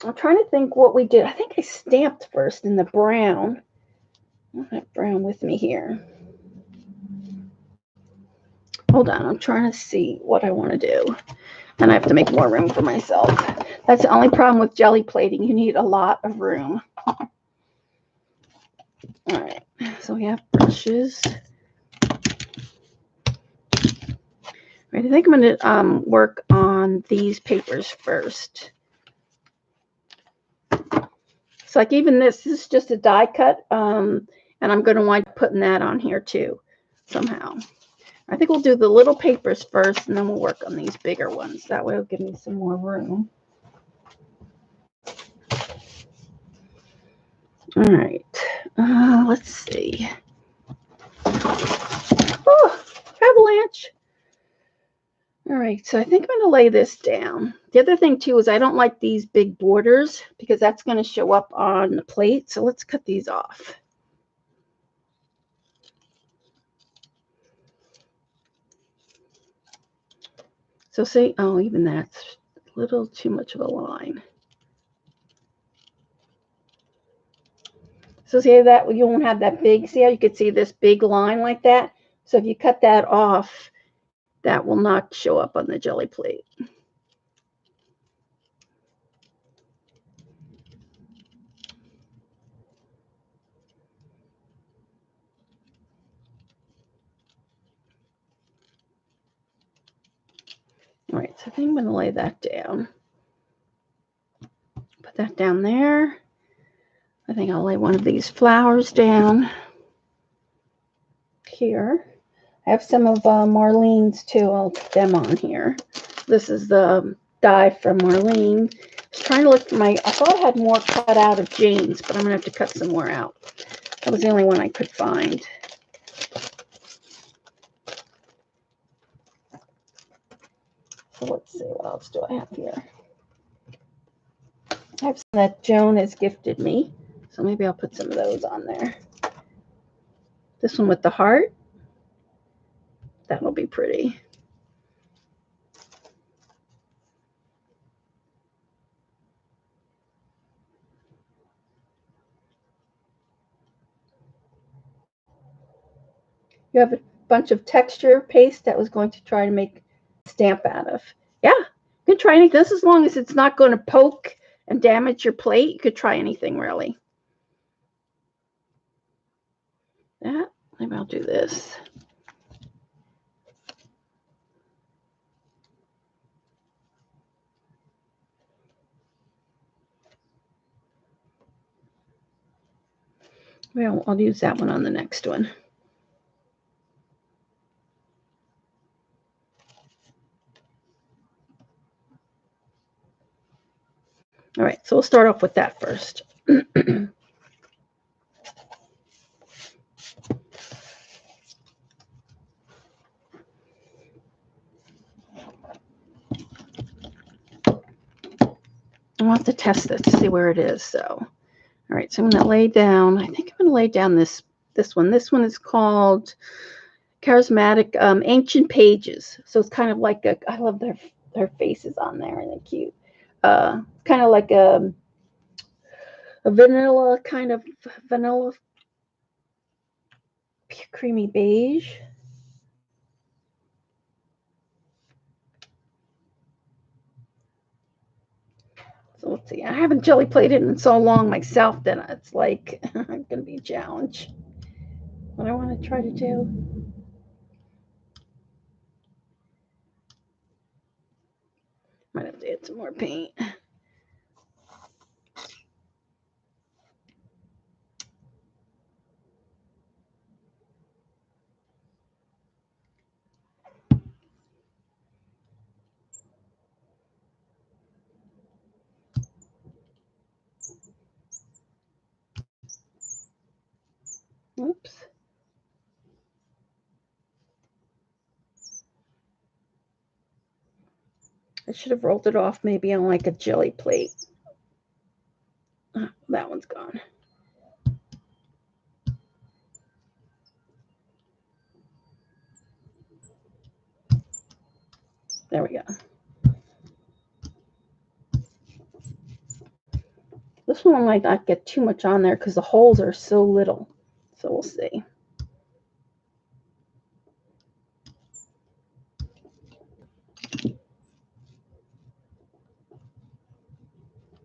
I'm trying to think what we did. I think I stamped first in the brown. I don't have brown with me here. Hold on. I'm trying to see what I want to do. And I have to make more room for myself. That's the only problem with jelly plating. You need a lot of room. All right. So we have brushes. Right, I think I'm going to work on these papers first. So like even this is just a die cut. And I'm going to wind up putting that on here too, somehow. I think we'll do the little papers first, and then we'll work on these bigger ones. That way it'll give me some more room. All right. Let's see. Oh, avalanche. All right, so I think I'm going to lay this down. The other thing, too, is I don't like these big borders because that's going to show up on the plate. So let's cut these off. So see, oh, even that's a little too much of a line. So see that you won't have that big, see how you could see this big line like that? So if you cut that off, that will not show up on the jelly plate. All right, so I think I'm going to lay that down. Put that down there. I think I'll lay one of these flowers down here. I have some of Marlene's too. I'll put them on here. This is the die from Marlene. I was trying to look for I thought I had more cut out of Jane's, but I'm going to have to cut some more out. That was the only one I could find. So let's see, what else do I have here? I have some that Joan has gifted me, so maybe I'll put some of those on there. This one with the heart. That'll be pretty. You have a bunch of texture paste that was going to try to make a stamp out of. Yeah, you can try anything. This, as long as it's not going to poke and damage your plate, you could try anything really. That, maybe I'll do this. Well, I'll use that one on the next one. All right, so we'll start off with that first. I'll have to test this to see where it is. So, all right, so I'm going to lay down. I think I'm going to lay down this one. This one is called Charismatic Ancient Pages. So it's kind of like I love their faces on there, and they're cute. Kind of like a vanilla creamy beige. So let's see. I haven't jelly plated in so long myself that it's like going to be a challenge. What I want to try to do. Might have to add some more paint. Oops. I should have rolled it off maybe on like a jelly plate. Oh, that one's gone. There we go. This one might not get too much on there because the holes are so little. So we'll see.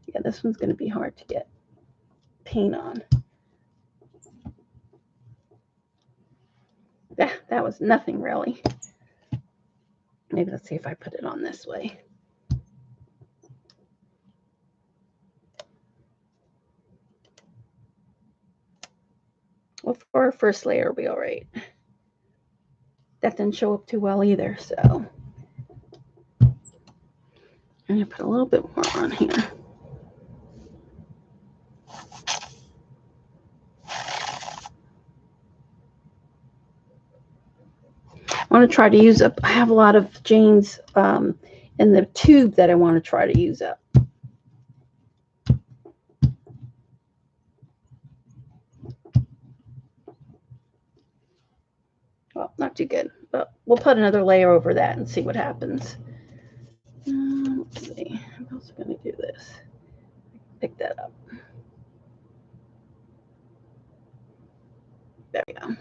Yeah, this one's going to be hard to get paint on. That was nothing really. Maybe let's see if I put it on this way. Well, for our first layer, it'll be all right. That didn't show up too well either, so I'm going to put a little bit more on here. I want to try to use up, I have a lot of Jane's in the tube that I want to try to use up. Well, not too good, but we'll put another layer over that and see what happens. Let's see, I'm also going to do this. Pick that up. There we go.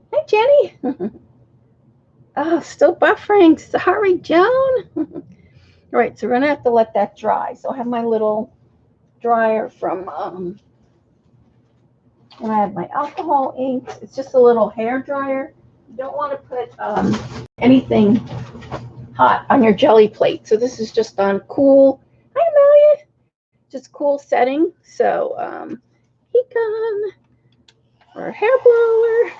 Hey, Jenny. Oh, still buffering. Sorry, Joan. All right, so we're going to have to let that dry. So I have my little dryer from when I have my alcohol inks. It's just a little hair dryer. You don't want to put anything hot on your jelly plate. So this is just on cool. Hi, Amelia. Just cool setting. So heat gun or a hair blower.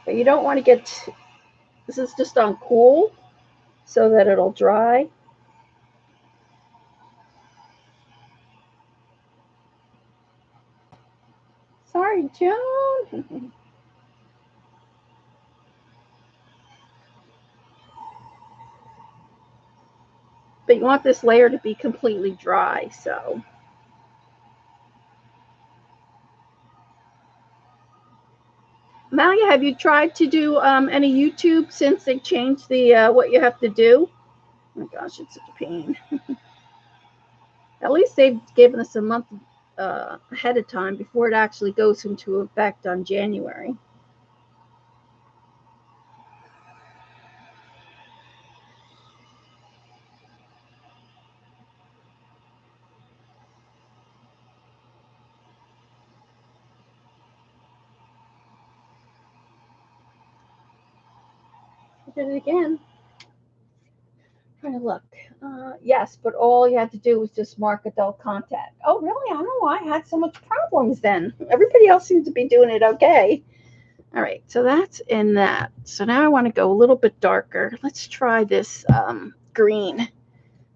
But you don't want to get This is just on cool so that it'll dry. Sorry, Joan. But you want this layer to be completely dry, so. Malia, have you tried to do any YouTube since they changed the what you have to do? Oh my gosh, it's such a pain. At least they've given us a month ahead of time before it actually goes into effect on January. I did it again. Trying to look. Yes, but all you had to do was just mark adult content. Oh, really? I don't know why I had so much problems then. Everybody else seems to be doing it okay. All right, so that's in that. So now I want to go a little bit darker. Let's try this green.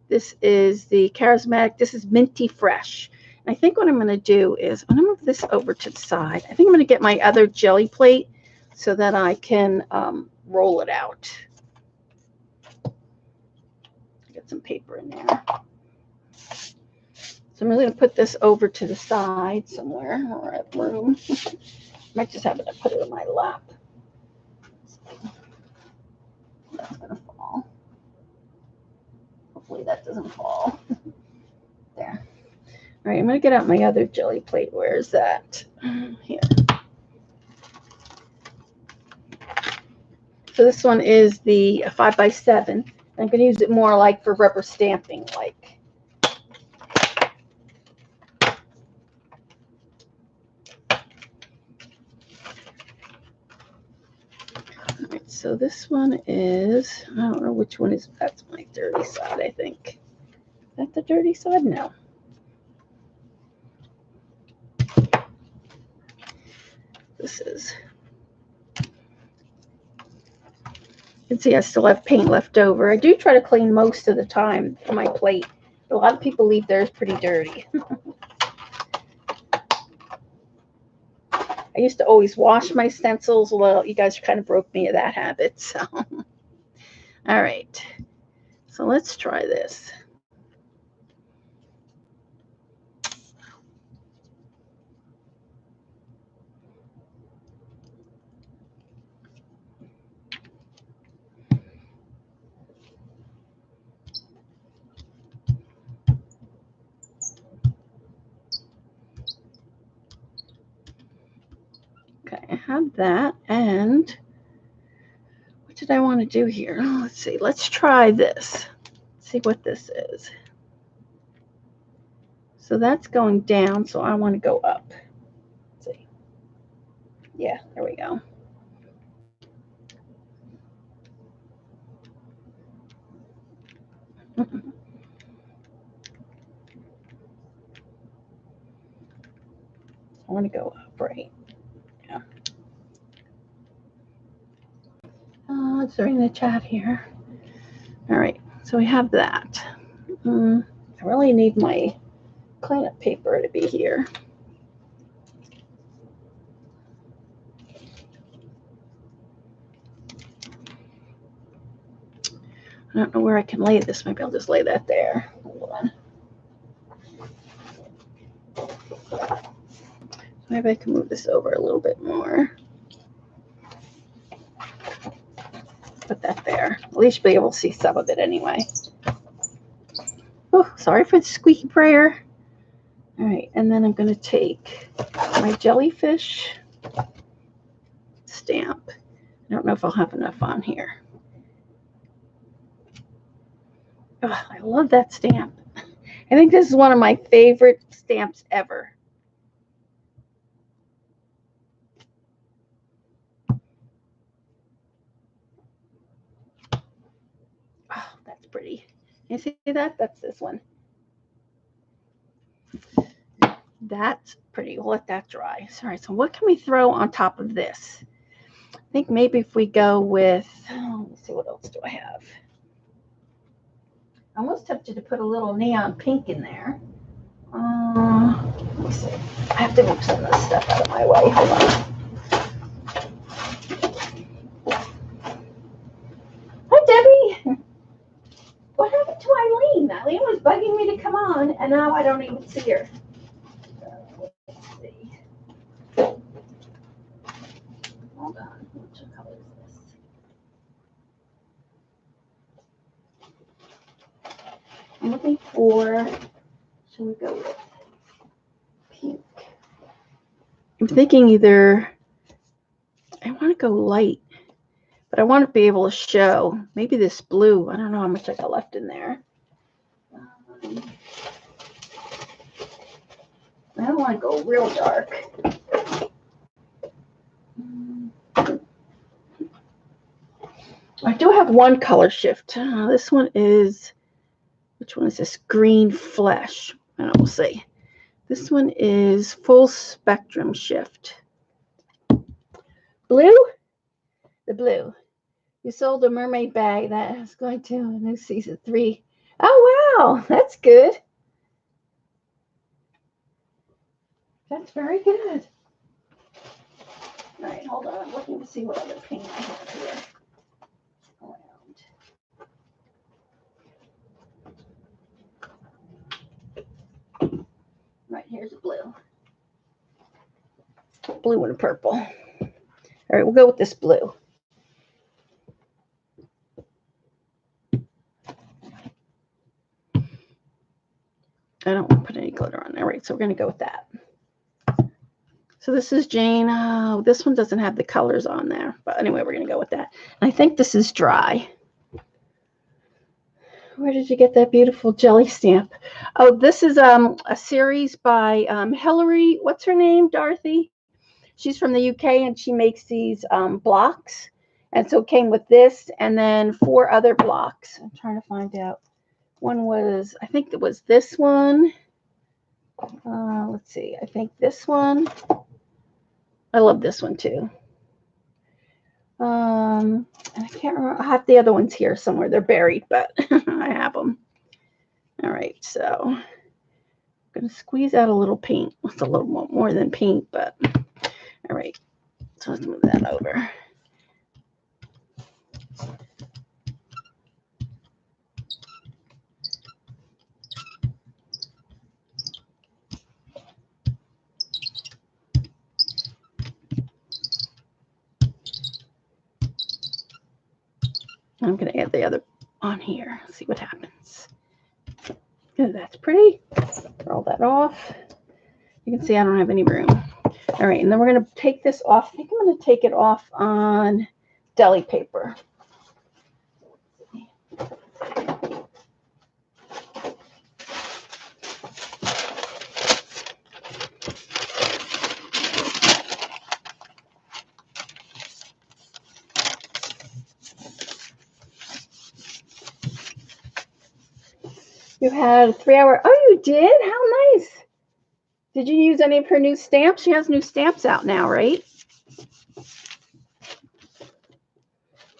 This is the Charismatic. This is Minty Fresh. And I think what I'm going to do is I'm going to move this over to the side. I think I'm going to get my other jelly plate so that I can roll it out. Get some paper in there. So I'm really going to put this over to the side somewhere or I have room. Might just happen to put it in my lap. That's going to fall. Hopefully that doesn't fall. There. All right, I'm going to get out my other jelly plate. Where is that? Here. So this one is the 5x7. I'm going to use it more like for rubber stamping, like. All right, so this one is, I don't know which one is, that's my dirty side, I think. Is that the dirty side? No. This is. You can see I still have paint left over. I do try to clean most of the time for my plate. But a lot of people leave theirs pretty dirty. I used to always wash my stencils. Well, you guys kind of broke me of that habit. So, all right. So let's try this. Okay, I have that. And what did I want to do here? Oh, let's see. Let's try this. See what this is. So that's going down. So I want to go up. Let's see. Yeah, there we go. I want to go up, right? Yeah. It's during the chat here. All right, so we have that. I really need my cleanup paper to be here. I don't know where I can lay this. Maybe I'll just lay that there. Hold on. Maybe I can move this over a little bit more. Put that there. At least you'll be able to see some of it anyway. Oh, sorry for the squeaky prayer. All right, and then I'm going to take my jellyfish stamp. I don't know if I'll have enough on here. Oh, I love that stamp. I think this is one of my favorite stamps ever. Oh, that's pretty. You see that? That's this one. That's pretty. We'll let that dry. Sorry. So what can we throw on top of this? I think maybe if we go with, let me see, what else do I have? I'm almost tempted to put a little neon pink in there. Let me see. I have to move some of this stuff out of my way. Hold on. Hi, Debbie. What happened to Eileen? Eileen was bugging me to come on, and now I don't even see her. Let's see. Hold on. Which color is this? I'm looking for, shall we go with pink? I'm thinking either, I want to go light, but I want to be able to show maybe this blue. I don't know how much I got left in there. I don't want to go real dark. I do have one color shift. This one is, which one is this? Green Flesh. And we'll see. This one is full spectrum shift. Blue? The blue. You sold a mermaid bag that is going to a new season 3. Oh, wow. That's good. That's very good. All right, hold on. I'm looking to see what other paint I have here. Right, here's a blue. Blue and purple. All right, we'll go with this blue. I don't want to put any glitter on there, right? So we're going to go with that. So this is Jane. Oh, this one doesn't have the colors on there. But anyway, we're going to go with that. And I think this is dry. Where did you get that beautiful jelly stamp? Oh, this is a series by Hillary. What's her name? Dorothy. She's from the UK, and she makes these blocks. And so it came with this and then 4 other blocks. I'm trying to find out. One was, I think it was this one. Let's see. I think this one. I love this one too. And I can't remember. I have the other ones here somewhere. They're buried, but I have them. All right, so I'm going to squeeze out a little paint. It's a little more than paint, but all right. So let's move that over. I'm going to add the other on here. See what happens. Good, that's pretty. Roll that off. You can see I don't have any room. All right, and then we're going to take this off. I think I'm going to take it off on deli paper. You had a 3-hour. Oh, you did? How nice. Did you use any of her new stamps? She has new stamps out now, right?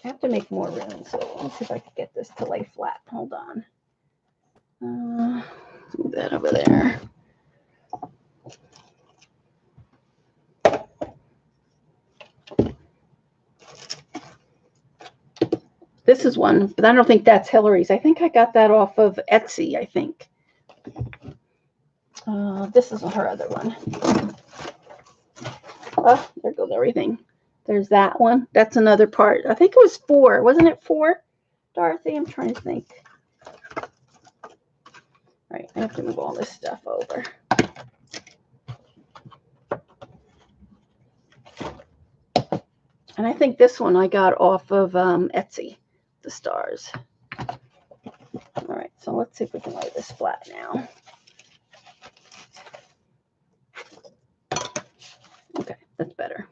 I have to make more room, so let's see if I can get this to lay flat. Hold on. Move that over there. This is one, but I don't think that's Hillary's. I think I got that off of Etsy, I think. This is her other one. Oh, there goes everything. There's that one. That's another part. I think it was 4. Wasn't it 4, Dorothy? I'm trying to think. All right, I have to move all this stuff over. And I think this one I got off of Etsy, the stars. All right, so let's see if we can lay this flat now. Okay, that's better.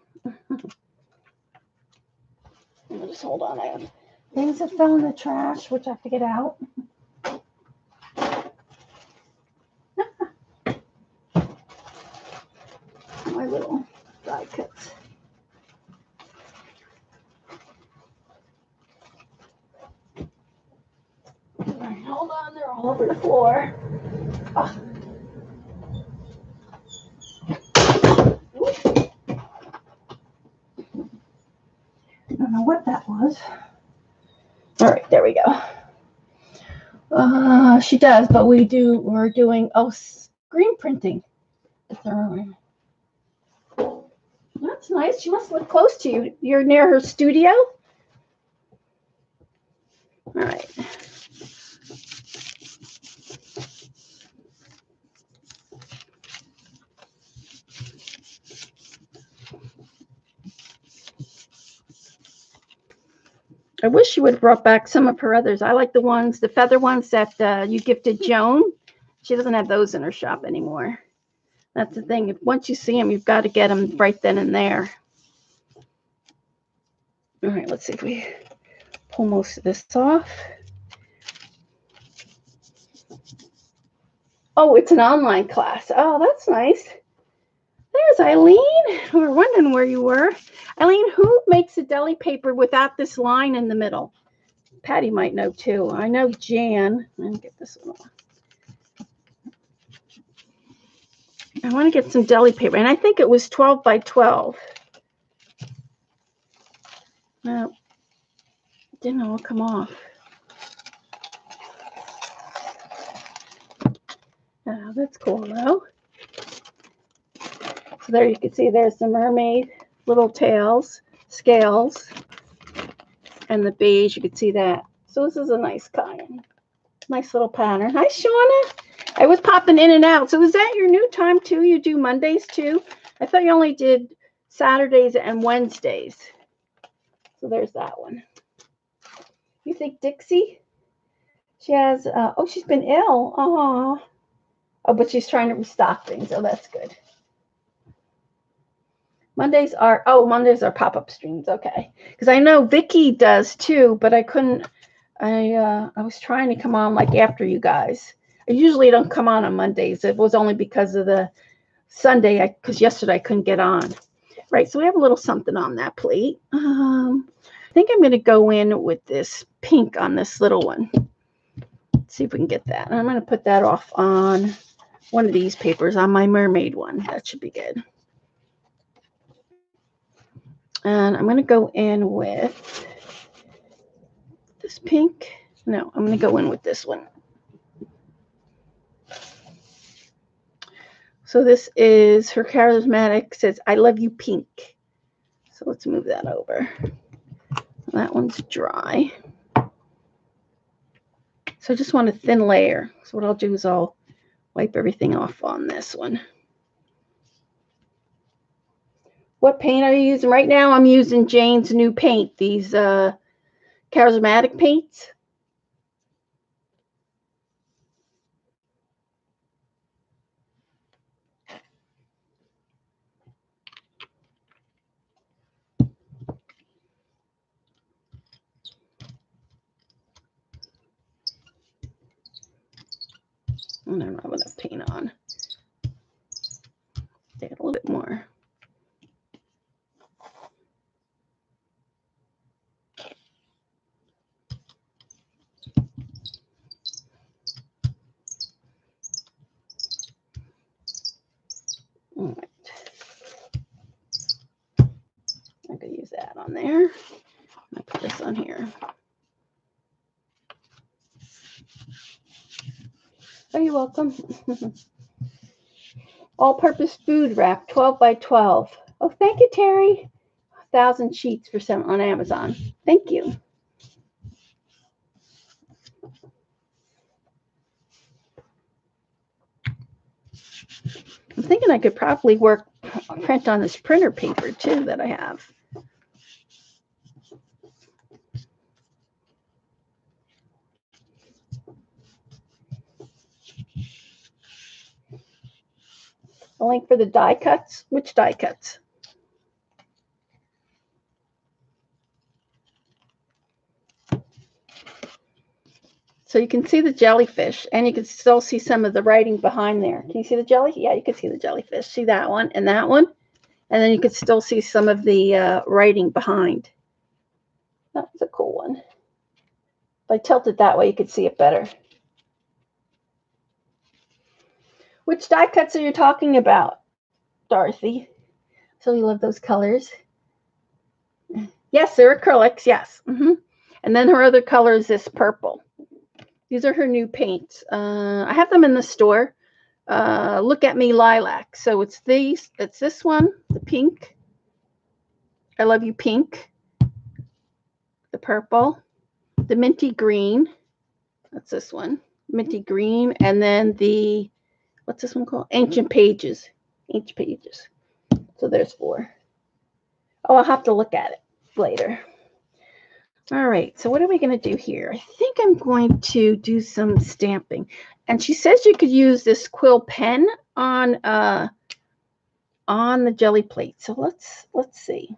Just hold on. I have things that fell in the trash, which I have to get out. My little die cuts. all over the floor. Oh. I don't know what that was. All right, there we go. She does, but we're doing screen printing. That's nice. She must live close to you. You're near her studio? All right. I wish she would have brought back some of her others. I like the feather ones that you gifted Joan. She doesn't have those in her shop anymore. That's the thing. Once you see them, you've got to get them right then and there. All right, let's see if we pull most of this off. Oh, it's an online class. Oh, that's nice. There's Eileen. We were wondering where you were. Eileen, who makes a deli paper without this line in the middle? Patty might know too. I know Jan. Let me get this one off. I want to get some deli paper, and I think it was 12 by 12. No, it didn't all come off. Oh, that's cool though. So there you can see there's the mermaid, little tails, scales, and the beige. You can see that. So this is a nice kind. Nice little pattern. Hi, Shauna. I was popping in and out. So is that your new time too? You do Mondays too? I thought you only did Saturdays and Wednesdays. So there's that one. You think Dixie? She has, she's been ill. Oh, but she's trying to restock things. Oh, that's good. Mondays are pop-up streams. Okay. Because I know Vicky does too, but I couldn't, I was trying to come on like after you guys. I usually don't come on Mondays. It was only because of the Sunday, because yesterday I couldn't get on. Right, so we have a little something on that plate. I think I'm going to go in with this pink on this little one. Let's see if we can get that. And I'm going to put that off on one of these papers, on my mermaid one. That should be good. And I'm going to go in with this pink. No, I'm going to go in with this one. So this is her charismatic, says, I love you pink. So let's move that over. That one's dry. So I just want a thin layer. So what I'll do is I'll wipe everything off on this one. What paint are you using? Right now I'm using Jane's new paint, these charismatic paints. I don't have enough paint on. Add a little bit more. All right. I'm going to use that on there. I'll put this on here. Oh, you're welcome. All-purpose food wrap, 12 by 12. Oh, thank you, Terry. 1,000 sheets for some on Amazon. Thank you. I'm thinking I could probably print on this printer paper too that I have. A link for the die cuts. Which die cuts? So you can see the jellyfish, and you can still see some of the writing behind there. Can you see the jelly? Yeah, you can see the jellyfish. See that one and that one? And then you can still see some of the writing behind. That's a cool one. If I tilt it that way, you could see it better. Which die cuts are you talking about, Dorothy? So you love those colors? Yes, they're acrylics, yes. And then her other color is this purple. These are her new paints. I have them in the store. Look at Me Lilac. So it's these. It's this one, the pink. I Love You Pink. The purple. The minty green. That's this one. Minty green. And then the, what's this one called? Ancient Pages. Ancient Pages. So there's 4. Oh, I'll have to look at it later. All right, so what are we going to do here? I think I'm going to do some stamping. And she says you could use this quill pen on the jelly plate. So let's see.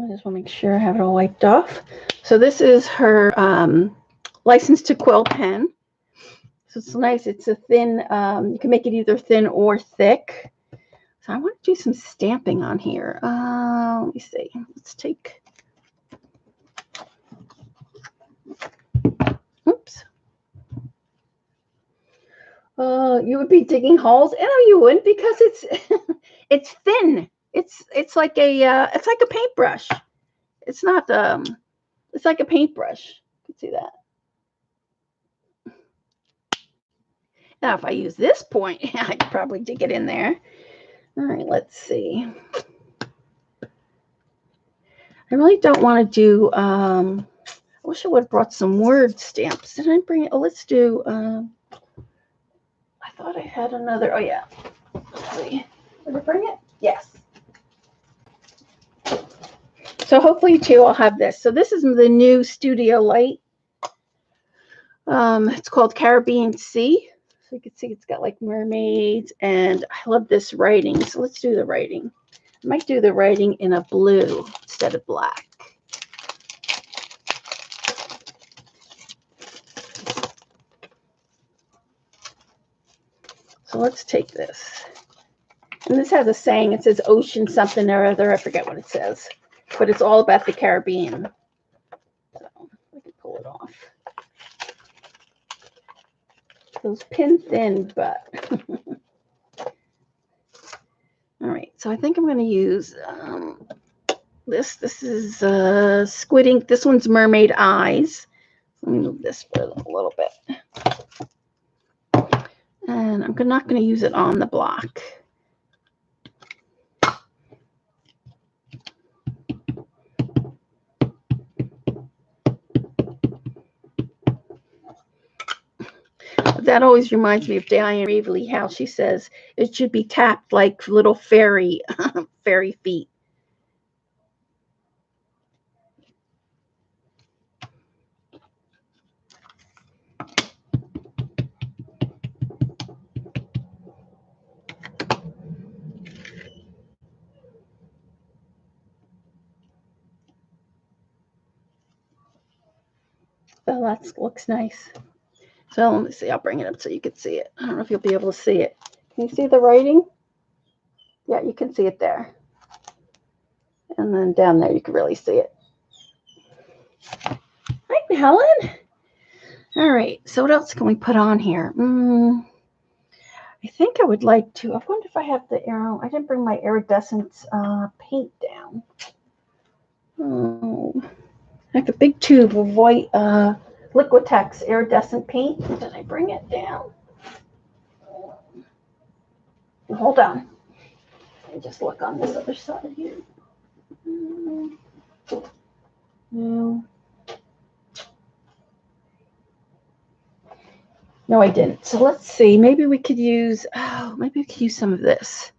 I just want to make sure I have it all wiped off. So this is her license to quill pen. So it's nice. It's a thin, you can make it either thin or thick. So I want to do some stamping on here. Let me see. Let's take, oops. You would be digging holes. No, you wouldn't, because it's it's thin. It's like a paintbrush. It's not it's like a paintbrush. You can see that. Now if I use this point, I could probably dig it in there. All right, let's see. I really don't want to do I wish I would have brought some word stamps. Did I bring it? Oh, let's do I thought I had another. Oh yeah. Let's see. Did I bring it? Yes. So hopefully too I'll have this. So this is the new studio light. It's called Caribbean Sea. So you can see it's got like mermaids, and I love this writing. So let's do the writing. I might do the writing in a blue instead of black. So let's take this. And this has a saying. It says ocean something or other. I forget what it says. But it's all about the Caribbean. So I can pull it off. Those pin thin, but all right. So I think I'm going to use this. This is squid ink. This one's mermaid eyes. Let me move this for a little bit. And I'm not going to use it on the block. That always reminds me of Diane Reevely, how she says it should be tapped like little fairy feet. So that looks nice. So let me see. I'll bring it up so you can see it. I don't know if you'll be able to see it. Can you see the writing? Yeah, you can see it there. And then down there, you can really see it. Hi, Helen. All right. So what else can we put on here? I think I would like to. I wonder if I have the arrow. I didn't bring my iridescent paint down. Oh, I have a big tube of white Liquitex iridescent paint. Did I bring it down? Hold on. Let me just look on this other side here. No. No, I didn't. So let's see. Maybe we could use, maybe we could use some of this.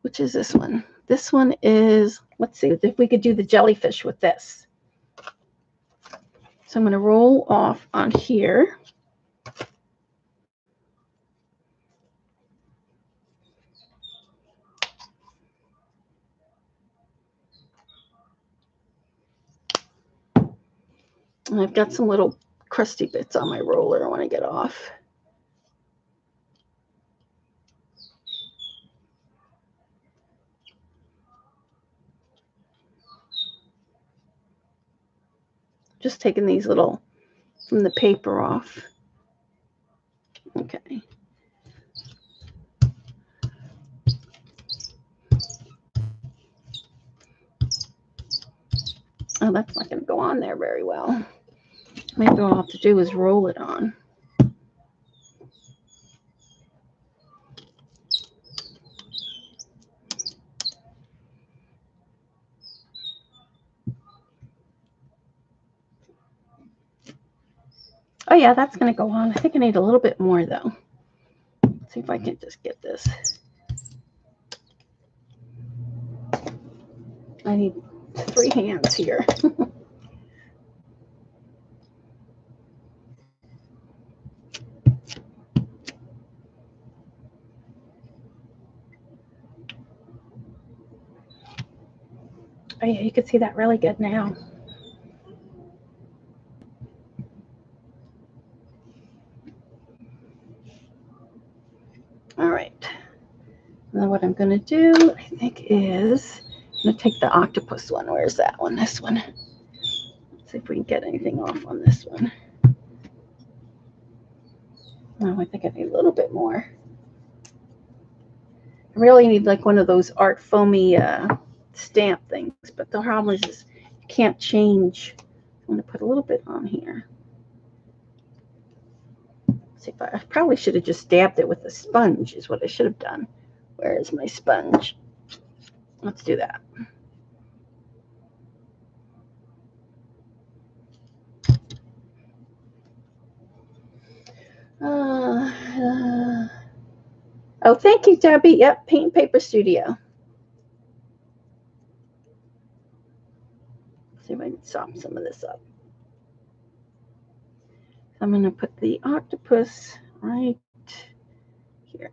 Which is this one? This one is, let's see if we could do the jellyfish with this. So I'm going to roll off on here. And I've got some little crusty bits on my roller I want to get off. Just taking these little from the paper off. Okay. Oh, that's not going to go on there very well. Maybe what I'll have to do is roll it on. Oh yeah, that's going to go on. I think I need a little bit more though. Let's see if I can just get this. I need 3 hands here. Oh yeah, you can see that really good now. All right. Now what I'm going to do, I think, is I'm going to take the octopus one. Where's that one? This one. Let's see if we can get anything off on this one. Oh, I think I need a little bit more. I really need like one of those art foamy stamp things, but the problem is you can't change. I'm going to put a little bit on here. See if I probably should have just dabbed it with a sponge is what I should have done. Where is my sponge? Let's do that. Oh, thank you, Debbie. Yep, Paint and Paper Studio. Let's see if I can sop some of this up. I'm going to put the octopus right here.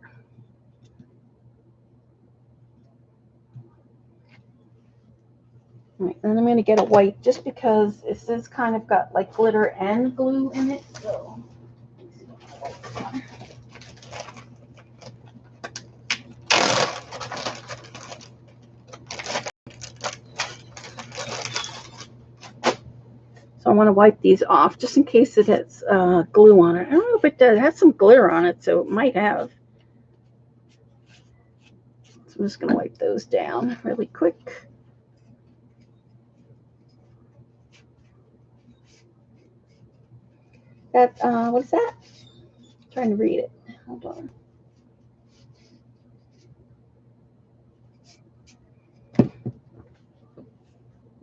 All right, then I'm going to get a white just because this has kind of got like glitter and glue in it. So, I want to wipe these off just in case it has glue on it. I don't know if it does. It has some glitter on it, so it might have. So I'm just going to wipe those down really quick. That, what is that? I'm trying to read it. Hold on.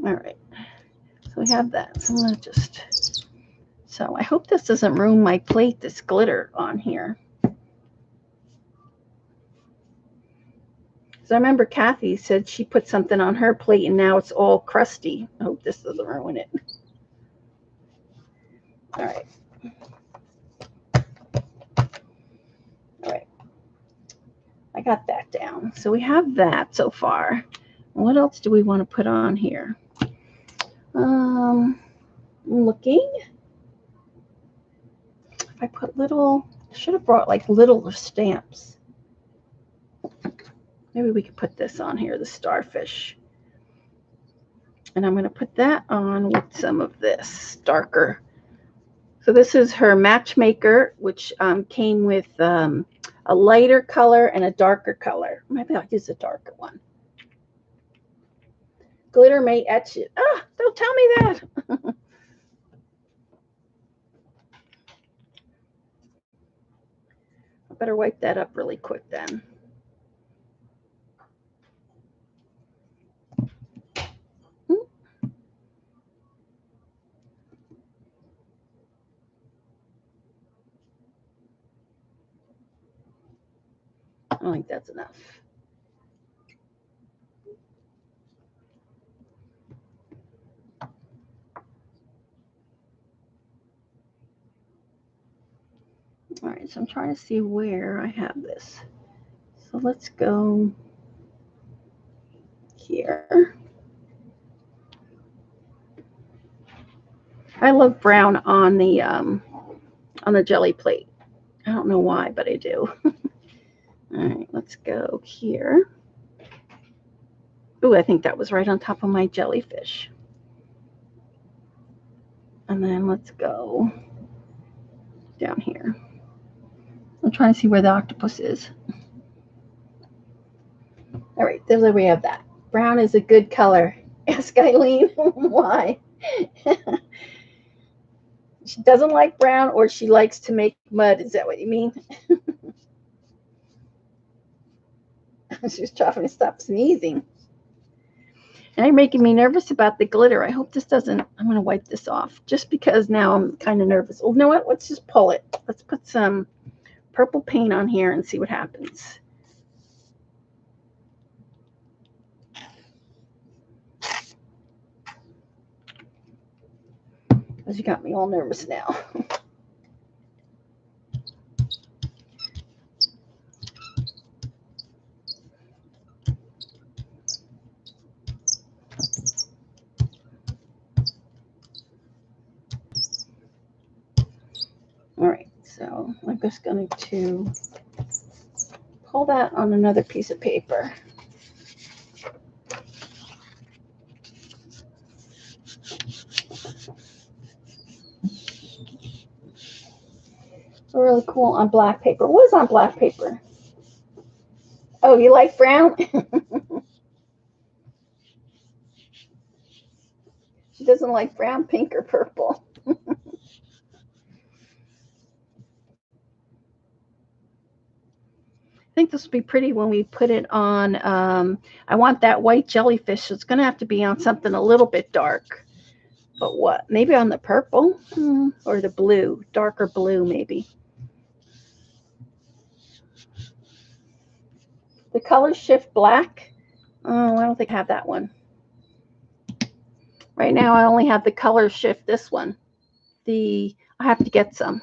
All right. So we have that. So I'm going to just... So I hope this doesn't ruin my plate, this glitter on here. So I remember Kathy said she put something on her plate and now it's all crusty. I hope this doesn't ruin it. All right. All right. I got that down. So we have that so far. What else do we want to put on here? I'm looking. If I put little, I should have brought like little stamps. Maybe we could put this on here, the starfish. And I'm going to put that on with some of this darker. So this is her matchmaker, which came with a lighter color and a darker color. Maybe I'll use a darker one. Glitter may etch it. Ah, don't tell me that. I better wipe that up really quick then. I don't think that's enough. All right, so I'm trying to see where I have this. So let's go here. I love brown on the jelly plate. I don't know why, but I do. All right, let's go here. Ooh, I think that was right on top of my jellyfish. And then let's go down here. I'm trying to see where the octopus is. All right, there we have that. Brown is a good color. Ask Eileen why. She doesn't like brown, or she likes to make mud. Is that what you mean? She's trying to stop sneezing. And you're making me nervous about the glitter. I hope this doesn't, I'm going to wipe this off just because now I'm kind of nervous. Oh, you know what? Let's just pull it. Let's put some purple paint on here and see what happens. Because you got me all nervous now. All right, so I'm just going to pull that on another piece of paper. It's really cool on black paper. What is on black paper? Oh, you like brown? She doesn't like brown, pink, or purple. I think this will be pretty when we put it on. I want that white jellyfish. So it's going to have to be on something a little bit dark. But what? Maybe on the purple or the blue, darker blue maybe. The color shift black. Oh, I don't think I have that one. Right now I only have the color shift this one. I have to get some.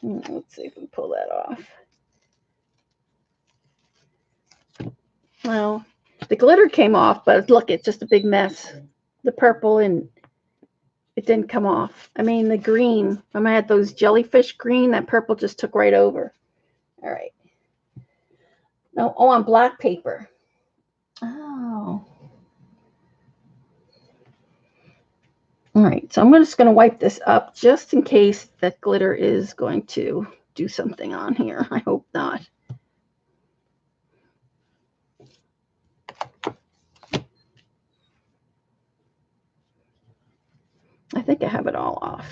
Let's see if we can pull that off. Well, the glitter came off, but look, it's just a big mess. The purple, and it didn't come off. I mean, the green, when I had those jellyfish green, that purple just took right over. All right. No, oh, on black paper. Oh. All right, so I'm just going to wipe this up just in case that glitter is going to do something on here. I hope not. I think I have it all off.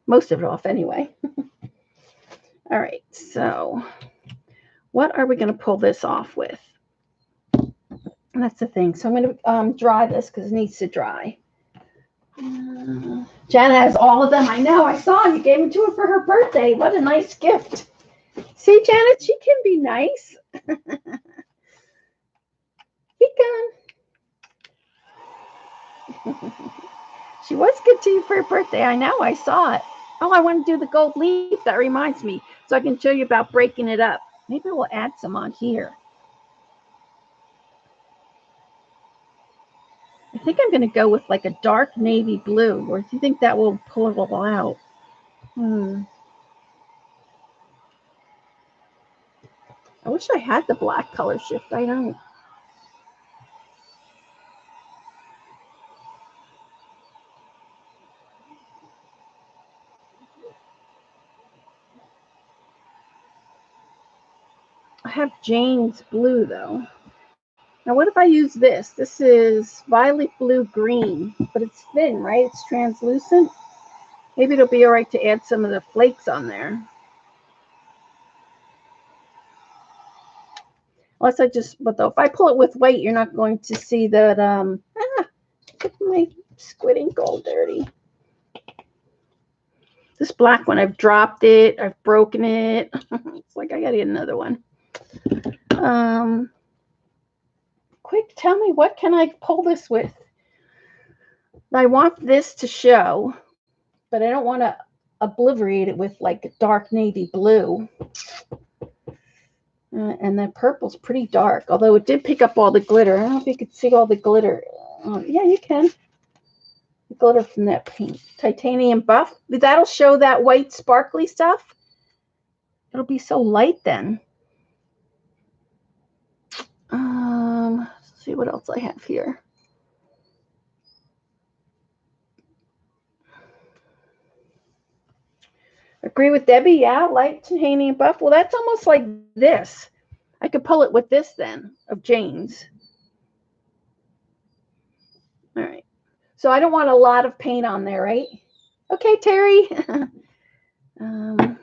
Most of it off anyway. All right, so what are we going to pull this off with? And that's the thing. So I'm going to dry this because it needs to dry. Janet has all of them. I know. I saw you gave them to her for her birthday. What a nice gift. See, Janet, she can be nice. Be gone. She was good to you for your birthday. I know. I saw it. Oh, I want to do the gold leaf. That reminds me. So I can show you about breaking it up. Maybe we'll add some on here. I think I'm going to go with like a dark navy blue. Or do you think that will pull it all out? I wish I had the black color shift. I don't. I have Jane's blue though. Now what if I use this? This is violet blue green, but it's thin, right? It's translucent. Maybe it'll be all right to add some of the flakes on there. Unless I just, but though, if I pull it with weight, you're not going to see that, my squid ink all dirty. This black one, I've dropped it. I've broken it. It's like I got to get another one. Quick, tell me, what can I pull this with? I want this to show, but I don't want to obliterate it with like a dark navy blue. And that purple's pretty dark, although it did pick up all the glitter. I don't know if you could see all the glitter. Yeah, you can. The glitter from that paint. Titanium buff. That'll show that white sparkly stuff. It'll be so light then. Let's see what else I have here. Agree with Debbie. Yeah, light titanium buff. Well, that's almost like this. I could pull it with this then of Jane's. All right. So I don't want a lot of paint on there, right? Okay, Terry. I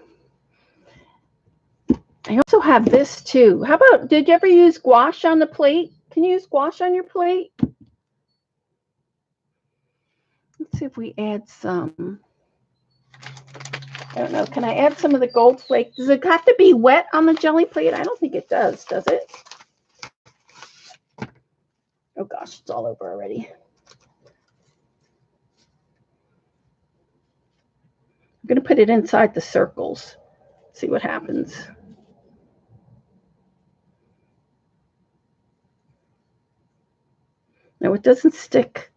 also have this too. How about, did you ever use gouache on the plate? Can you use gouache on your plate? Let's see if we add some. I don't know. Can I add some of the gold flake? Does it have to be wet on the jelly plate? I don't think it does it? Oh gosh, it's all over already. I'm going to put it inside the circles. See what happens. No, it doesn't stick.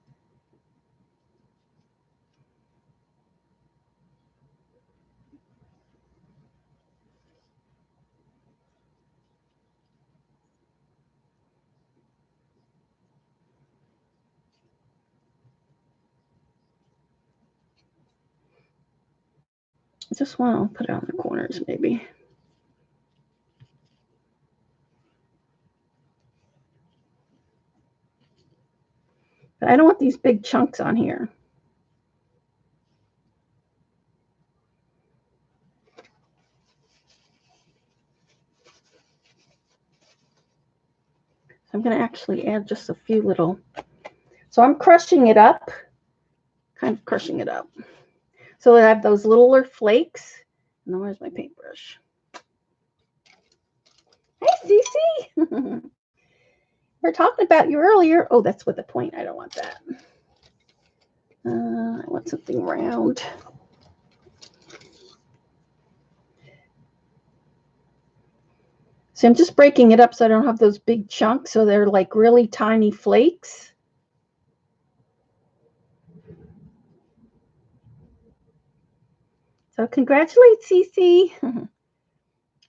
I just want to put it on the corners maybe. But I don't want these big chunks on here. I'm going to actually add just a few little. So I'm crushing it up, kind of crushing it up. So that I have those littler flakes. And then where's my paintbrush? Hey, Cece. We were talking about you earlier. Oh, that's with a point. I don't want that. I want something round. So I'm just breaking it up so I don't have those big chunks. So they're like really tiny flakes. So congratulate, Cece.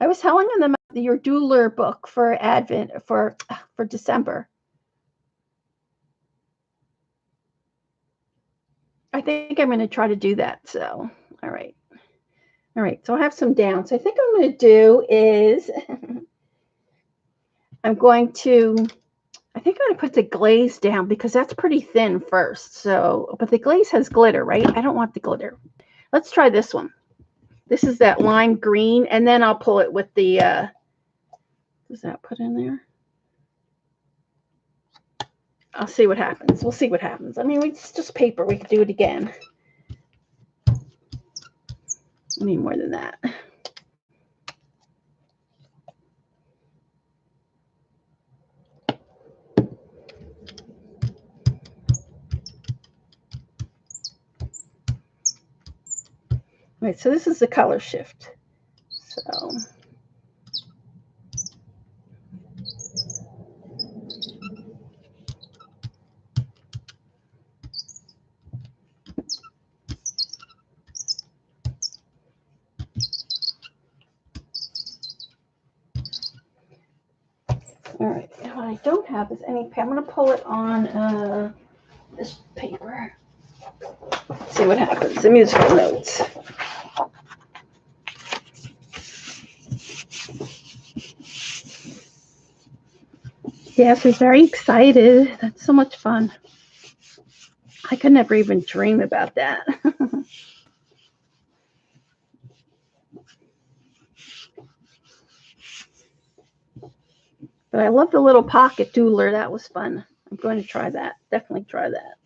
I was telling them about your doodler book for Advent for December. I think I'm going to try to do that. So, all right. All right. So I have some down. So I think what I'm going to do is I'm going to put the glaze down because that's pretty thin first. So, but the glaze has glitter, right? I don't want the glitter. Let's try this one. This is that lime green, and then I'll pull it with the, does that put in there? I'll see what happens. We'll see what happens. I mean, it's just paper. We could do it again. I need more than that. Right, so this is the color shift. So all right, now what I don't have is any, I'm going to pull it on this paper. See what happens. The musical notes. Yeah, she's very excited. That's so much fun. I could never even dream about that. But I love the little pocket doodler. That was fun. I'm going to try that. Definitely try that.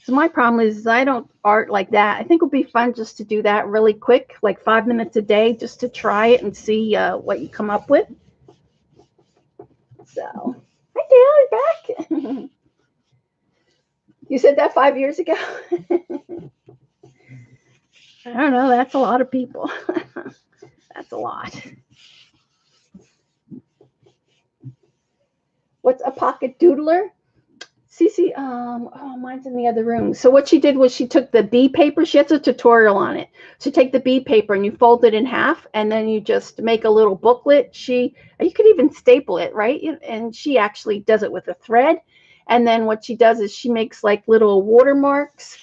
So my problem is I don't art like that. I think it would be fun just to do that really quick, like 5 minutes a day, just to try it and see what you come up with. So, hi, Dale, you're back. You said that 5 years ago? I don't know. That's a lot of people. That's a lot. What's a pocket doodler? Cece, oh, mine's in the other room. So what she did was she took the B paper. She has a tutorial on it. So take the B paper and you fold it in half, and then you just make a little booklet. You could even staple it, right? And she actually does it with a thread. And then what she does is she makes like little watermarks,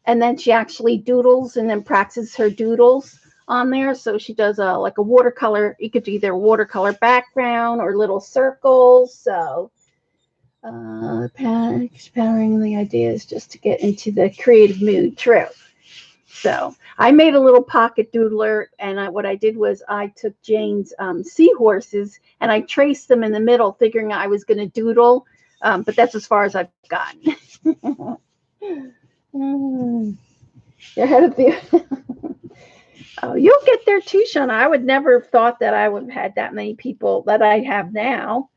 and then she actually doodles and then practices her doodles on there. So she does like a watercolor. You could do either watercolor background or little circles. So powering the ideas just to get into the creative mood. True. So I made a little pocket doodler, and what I did was I took Jane's seahorses and I traced them in the middle, figuring I was going to doodle, but that's as far as I've gotten. You're ahead of the. Oh, you'll get there too, Shauna. I would never have thought that I would have had that many people that I have now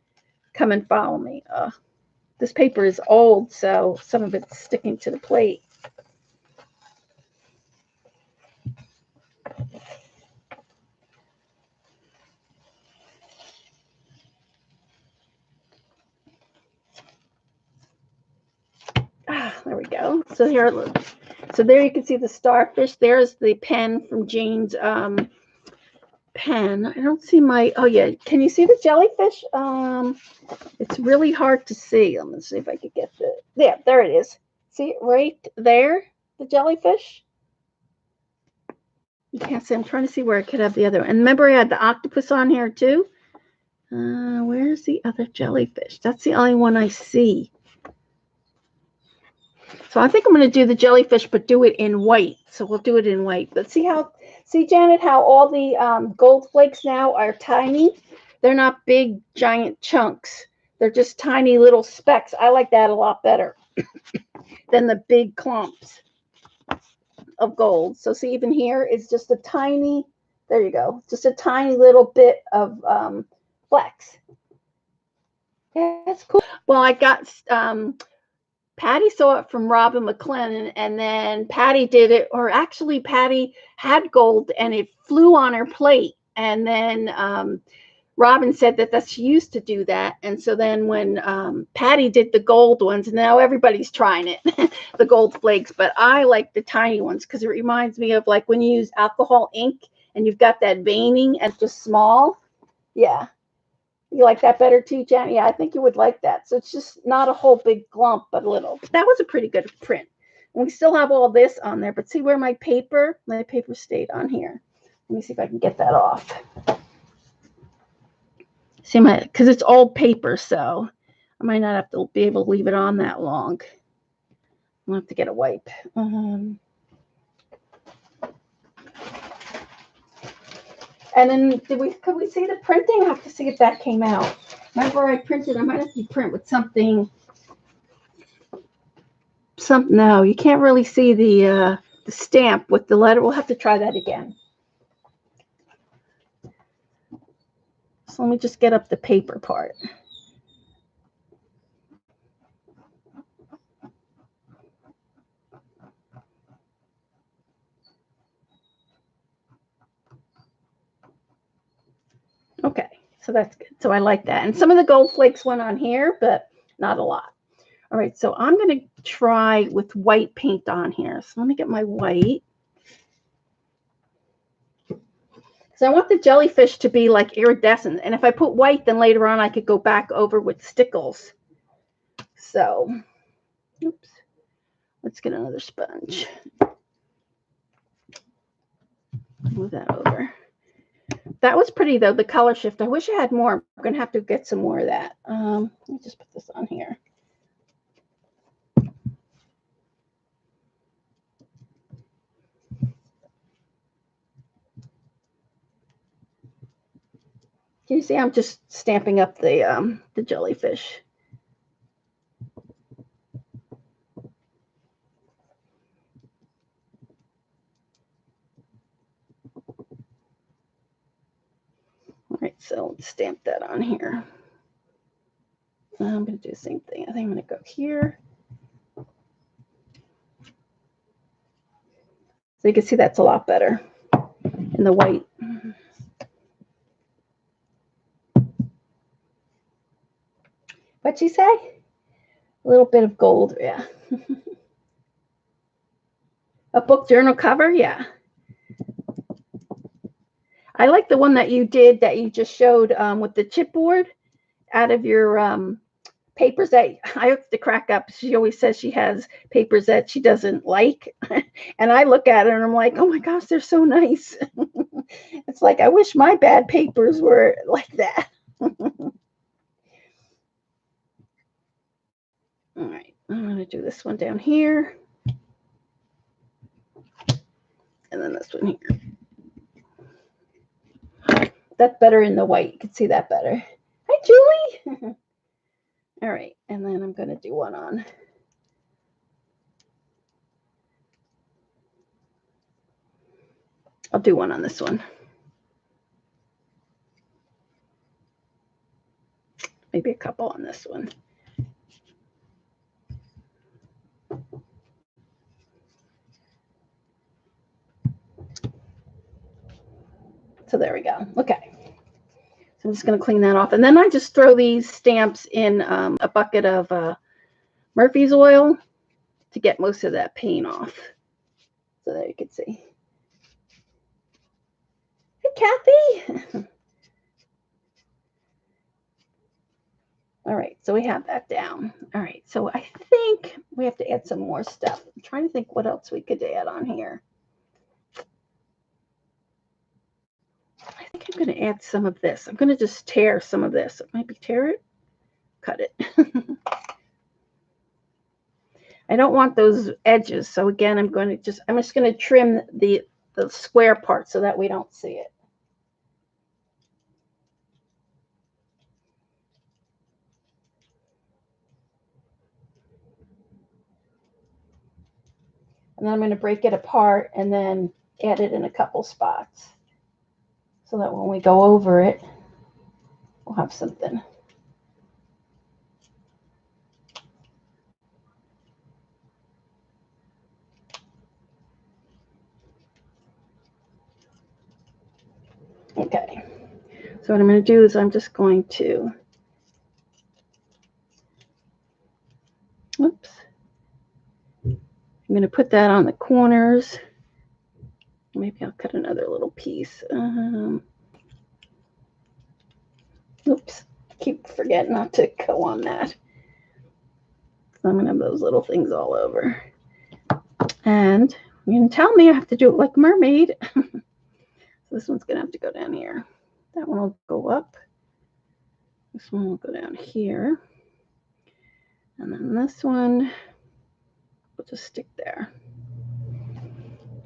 come and follow me. This paper is old, so some of it's sticking to the plate. There we go. So here, so there you can see the starfish. There's the pen from Jane's pen. I don't see my, oh yeah, can you see the jellyfish? It's really hard to see. Let me see if I could get there it is. See it right there, the jellyfish? You can't see. I'm trying to see where I could have the other one. And remember I had the octopus on here too? Where's the other jellyfish? That's the only one I see. So I think I'm going to do the jellyfish, but do it in white. So we'll do it in white. But see, Janet, how all the gold flakes now are tiny? They're not big, giant chunks. They're just tiny little specks. I like that a lot better than the big clumps of gold. So see, even here, it's just a tiny, there you go, just a tiny little bit of flecks. Yeah, that's cool. Well, I got Patty saw it from Robin McClellan, and then Patty did it, or actually Patty had gold and it flew on her plate. And then Robin said that she used to do that. And so then when Patty did the gold ones, and now everybody's trying it, the gold flakes, but I like the tiny ones because it reminds me of like when you use alcohol ink and you've got that veining and just small. Yeah. You like that better too, Jen? Yeah, I think you would like that. So it's just not a whole big glump, but a little. That was a pretty good print. And we still have all this on there, but see where my paper stayed on here. Let me see if I can get that off. See because it's old paper, so I might not have to be able to leave it on that long. I'll have to get a wipe. And then could we see the printing? I have to see if that came out. Remember I printed, I might have to print with something. No, you can't really see the stamp with the letter. We'll have to try that again. So let me just get up the paper part. Okay, so that's good. So I like that. And some of the gold flakes went on here, but not a lot. All right, so I'm going to try with white paint on here. So let me get my white. So I want the jellyfish to be like iridescent. And if I put white, then later on I could go back over with stickles. So, oops. Let's get another sponge. Move that over. That was pretty, though, the color shift. I wish I had more. I'm going to have to get some more of that. Let me just put this on here. Can you see I'm just stamping up the jellyfish? All right, so let's stamp that on here. I'm going to do the same thing. I think I'm going to go here. So you can see that's a lot better in the white. What'd she say? A little bit of gold, yeah. A book journal cover, yeah. I like the one that you did that you just showed with the chipboard out of your papers that I have to crack up. She always says she has papers that she doesn't like. And I look at it and I'm like, oh my gosh, they're so nice. It's like, I wish my bad papers were like that. All right, I'm going to do this one down here. And then this one here. That's better in the white. You can see that better. Hi, Julie. All right, and then I'm going to do one on. I'll do one on this one. Maybe a couple on this one. So there we go. Okay. So I'm just going to clean that off. And then I just throw these stamps in a bucket of Murphy's oil to get most of that paint off. So there you can see. Hey, Kathy. All right, so we have that down. All right, so I think we have to add some more stuff. I'm trying to think what else we could add on here. I think I'm going to add some of this. I'm going to just tear some of this. Maybe tear it, cut it. I don't want those edges. So again, I'm just going to trim the square part so that we don't see it. And then I'm going to break it apart and then add it in a couple spots so that when we go over it, we'll have something. Okay, so what I'm going to do is I'm just going to, oops, I'm going to put that on the corners. Maybe I'll cut another little piece. Oops, keep forgetting not to go on that. I'm going to have those little things all over. And you can tell me I have to do it like a mermaid. So this one's going to have to go down here. That one will go up. This one will go down here. And then this one will just stick there.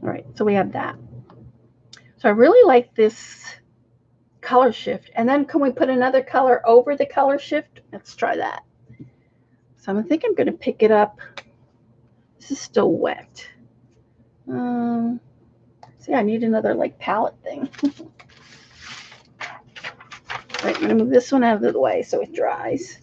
All right, so we have that. So I really like this color shift. And then can we put another color over the color shift? Let's try that. So I think I'm going to pick it up. This is still wet. See, I need another like palette thing. All right, I'm going to move this one out of the way so it dries.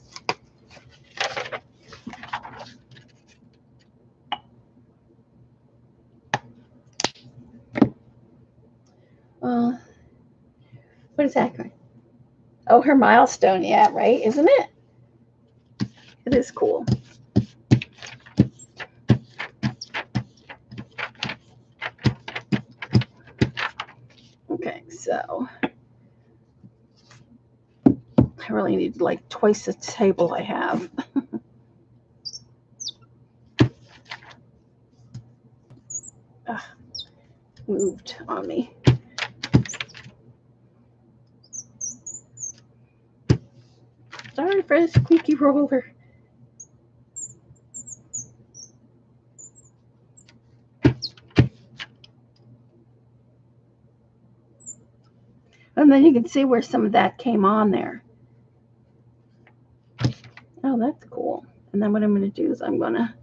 What is that? Oh, her milestone. Yeah, right. Isn't it? It is cool. Okay, so I really need like twice the table I have. Ugh, moved on me. Sorry for the squeaky roller. And then you can see where some of that came on there. Oh, that's cool. And then what I'm going to do is I'm going to,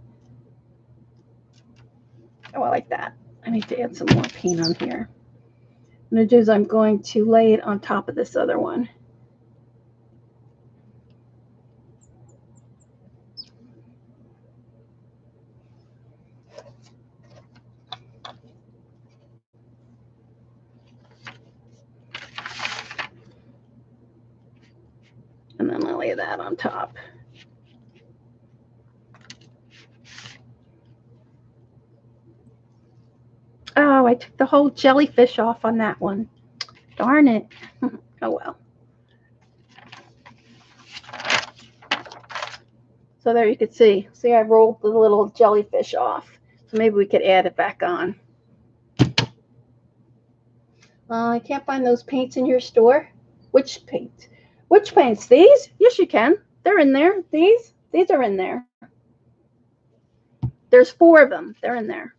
oh, I like that. I need to add some more paint on here. What I'm going to do is I'm going to lay it on top of this other one. And then I'll lay that on top. Oh, I took the whole jellyfish off on that one. Darn it. Oh well. So there you can see. See, I rolled the little jellyfish off. So maybe we could add it back on. I can't find those paints in your store. Which paint? Which paints? These? Yes, you can. They're in there. These are in there. There's 4 of them. They're in there.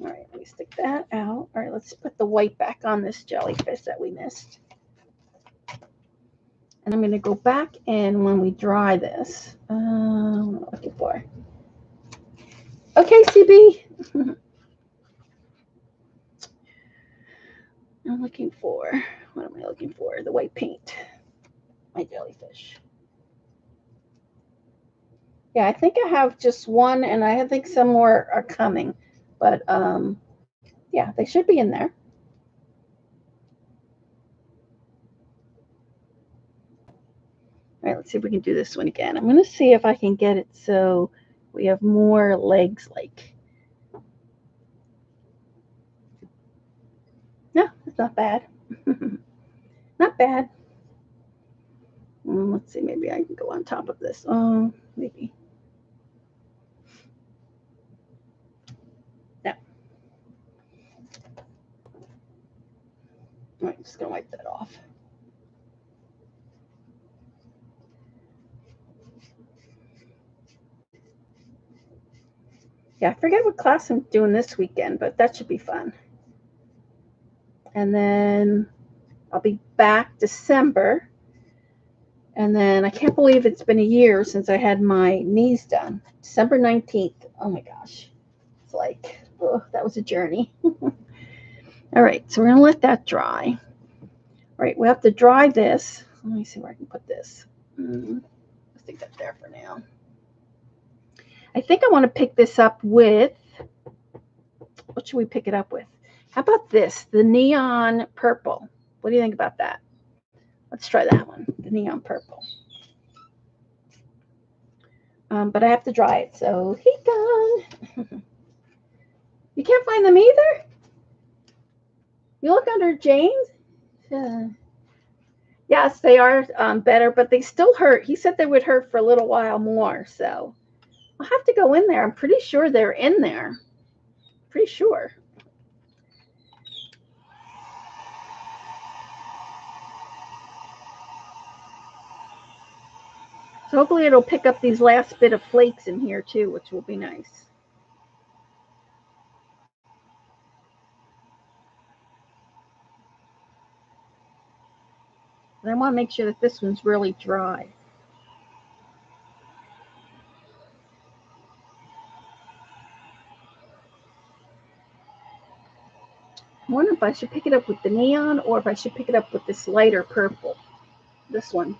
All right, let me stick that out. All right, let's put the white back on this jellyfish that we missed. And I'm going to go back in when we dry this. What am I looking for? Okay, CB. I'm looking for, what am I looking for? The white paint. My jellyfish. Yeah, I think I have just one, and I think some more are coming. But, yeah, they should be in there. All right, let's see if we can do this one again. I'm going to see if I can get it so we have more legs like. No, it's not bad. Not bad. Let's see, maybe I can go on top of this. Oh, maybe. No. All right, just going to wipe that off. Yeah, I forget what class I'm doing this weekend, but that should be fun. And then I'll be back December. And then I can't believe it's been a year since I had my knees done. December 19th. Oh my gosh. It's like, oh, that was a journey. All right, so we're going to let that dry. All right, we have to dry this. Let me see where I can put this. Let's stick that there for now. I think I want to pick this up with, what should we pick it up with? How about this, the neon purple? What do you think about that? Let's try that one, the neon purple. But I have to dry it, so heat gun. You can't find them either? You look under James? Yes, they are better, but they still hurt. He said they would hurt for a little while more, so I'll have to go in there. I'm pretty sure they're in there. Pretty sure. So hopefully it'll pick up these last bit of flakes in here too, which will be nice. And I want to make sure that this one's really dry. I wonder if I should pick it up with the neon or if I should pick it up with this lighter purple. This one.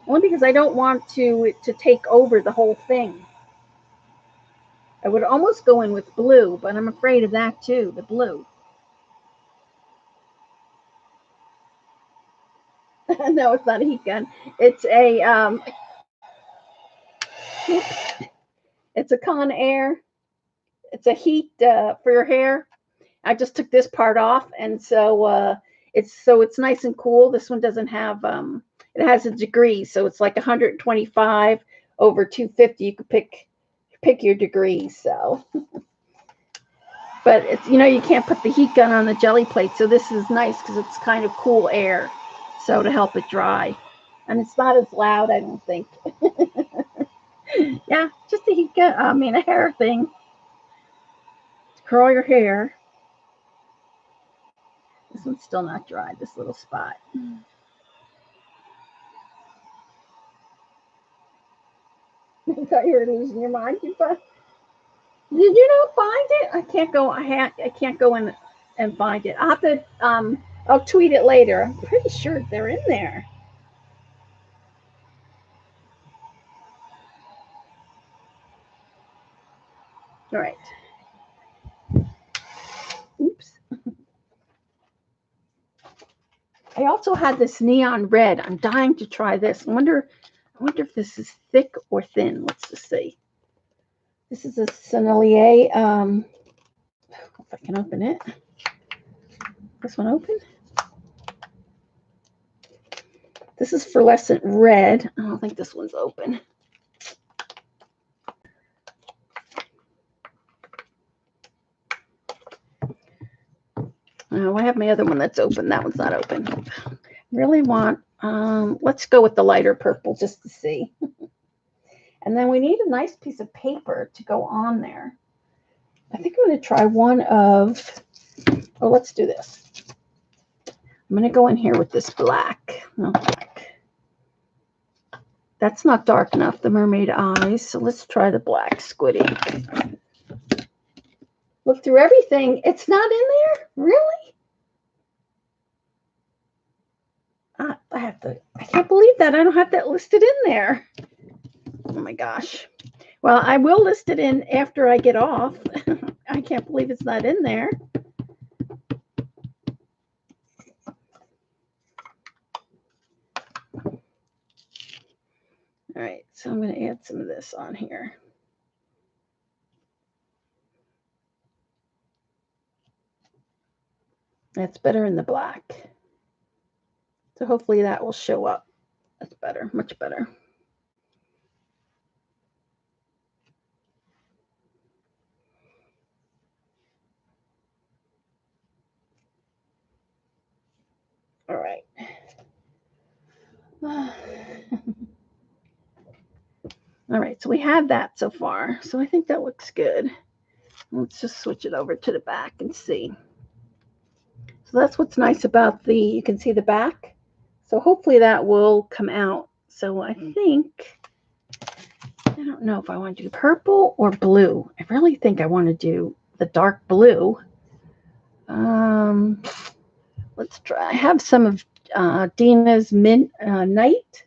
Only because I don't want it to take over the whole thing. I would almost go in with blue, but I'm afraid of that too, the blue. No, it's not a heat gun. It's a it's a Conair. It's a heat for your hair. I just took this part off, and so it's nice and cool. This one doesn't have it has a degree, so it's like 125 over 250. You could pick your degrees. So, but it's you can't put the heat gun on the jelly plate, so this is nice because it's kind of cool air, so to help it dry, and it's not as loud. I don't think. Yeah, just a heat gun. I mean, a hair thing. To curl your hair. This one's still not dry, this little spot. I thought you were losing your mind. Did you not find it? I can't go. I can't go in and find it. I'll have to. I'll tweet it later. I'm pretty sure they're in there. All right. Oops. I also had this neon red. I'm dying to try this. I wonder if this is thick or thin. Let's just see. This is a Sennelier. If I can open it. This one open? This is fluorescent red. I don't think this one's open. Oh, I have my other one that's open. That one's not open. Really want, let's go with the lighter purple just to see. And then we need a nice piece of paper to go on there. I think I'm going to try one of, oh, let's do this. I'm going to go in here with this black. No, black. That's not dark enough, the mermaid eyes. So let's try the black squiddy. Look through everything. It's not in there? Really? I can't believe that. I don't have that listed in there. Oh my gosh. Well, I will list it in after I get off. I can't believe it's not in there. All right, so I'm going to add some of this on here. That's better in the black. So hopefully that will show up. That's better, much better. All right. All right, so we have that so far. So I think that looks good. Let's just switch it over to the back and see. So that's what's nice about you can see the back. So hopefully that will come out. So I think, I don't know if I want to do purple or blue. I really think I want to do the dark blue. Let's try. I have some of Dina's Mint Night.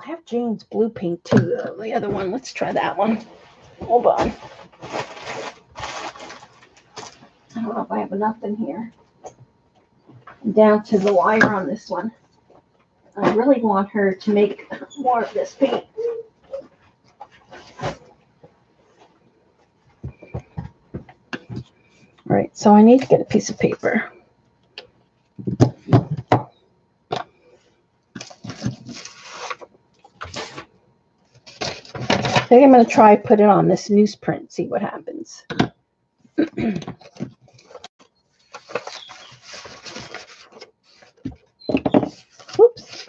I have Jane's blue paint too, though. The other one. Let's try that one. Hold on. I don't know if I have enough in here. I'm down to the wire on this one. I really want her to make more of this paint. All right, so I need to get a piece of paper. I think I'm going to try put it on this newsprint, see what happens. Oops.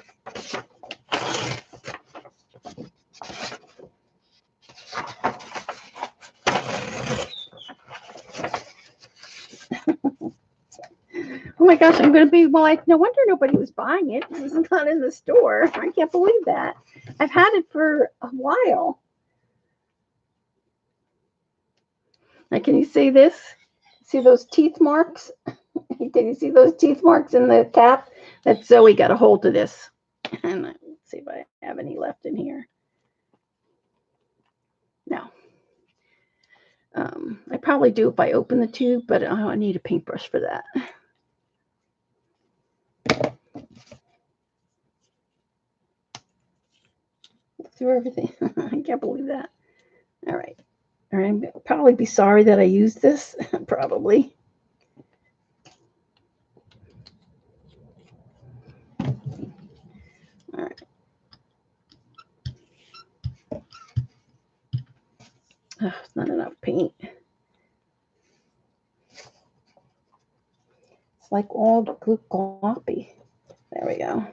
Oh my gosh, I'm going to be, well, no wonder nobody was buying it. It's not in the store. I can't believe that. I've had it for a while. Now, can you see this? See those teeth marks? Can you see those teeth marks in the cap? That Zoe got a hold of this. And let's see if I have any left in here. No. I probably do if I open the tube, but I need a paintbrush for that. Through everything. I can't believe that. All right. All right. I'm going to probably be sorry that I used this. Probably. All right. Oh, it's not enough paint. It's like all gloppy. There we go.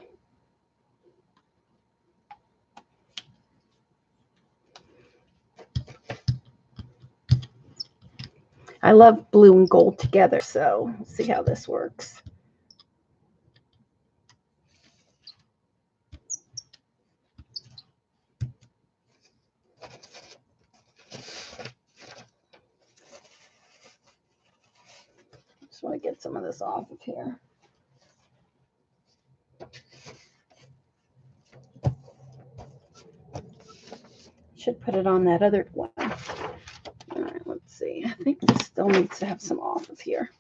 I love blue and gold together, so let's see how this works. Just want to get some of this off of here. Should put it on that other one. All right, let's see. I think this still needs to have some off of here.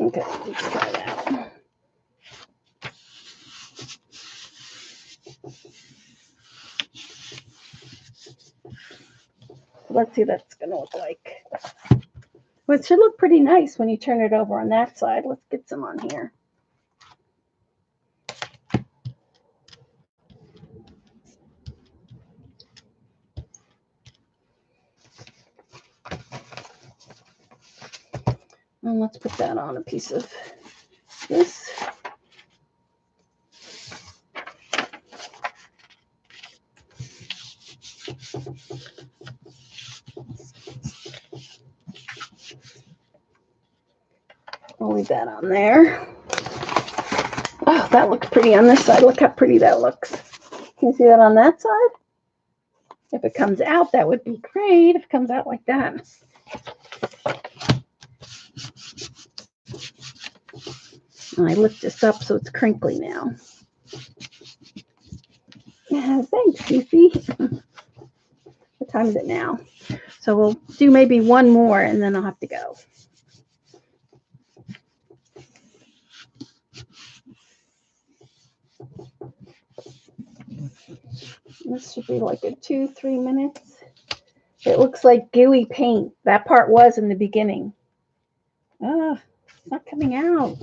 Okay, let's try that. Let's see what that's going to look like. Well, it should look pretty nice when you turn it over on that side. Let's get some on here. And let's put that on a piece of this. I'll leave that on there. Oh, that looks pretty on this side. Look how pretty that looks. Can you see that on that side? If it comes out, that would be great. If it comes out like that. And I lift this up so it's crinkly now. Yeah, thanks, Cece. What time is it now? So we'll do maybe one more and then I'll have to go. This should be like a 2-3 minutes. It looks like gooey paint. That part was in the beginning. Ah, it's not coming out. All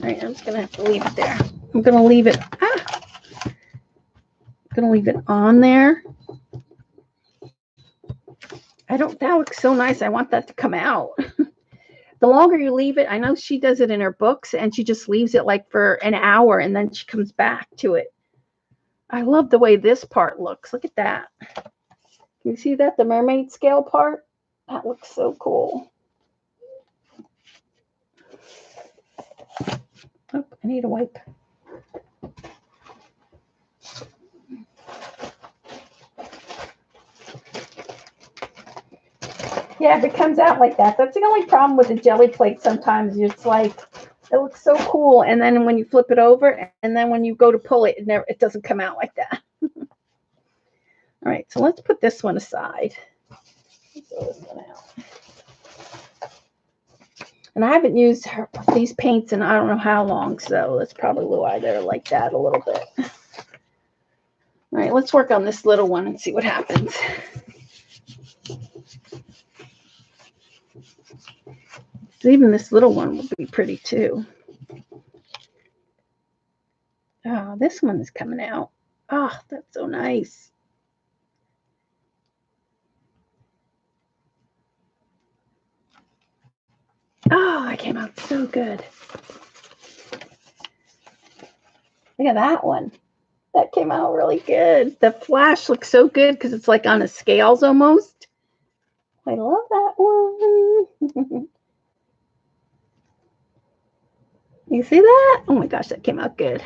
right, I'm just going to have to leave it there. I'm going to leave it. I'm going to leave it on there. That looks so nice. I want that to come out. The longer you leave it, I know she does it in her books and she just leaves it like for an hour and then she comes back to it. I love the way this part looks. Look at that. Can you see that? The mermaid scale part? That looks so cool. Oh, I need a wipe. Yeah, if it comes out like that, that's the only problem with the jelly plate sometimes. It's like, it looks so cool. And then when you flip it over, and then when you go to pull it, it doesn't come out like that. All right, so let's put this one aside. Throw this one out. And I haven't used these paints in I don't know how long, so that's probably why they're like that a little bit. All right, let's work on this little one and see what happens. Even this little one will be pretty too. Oh, this one is coming out. Oh, that's so nice. Oh, it came out so good. Look at that one. That came out really good. The flash looks so good because it's like on a scales almost. I love that one. You see that? Oh my gosh, that came out good.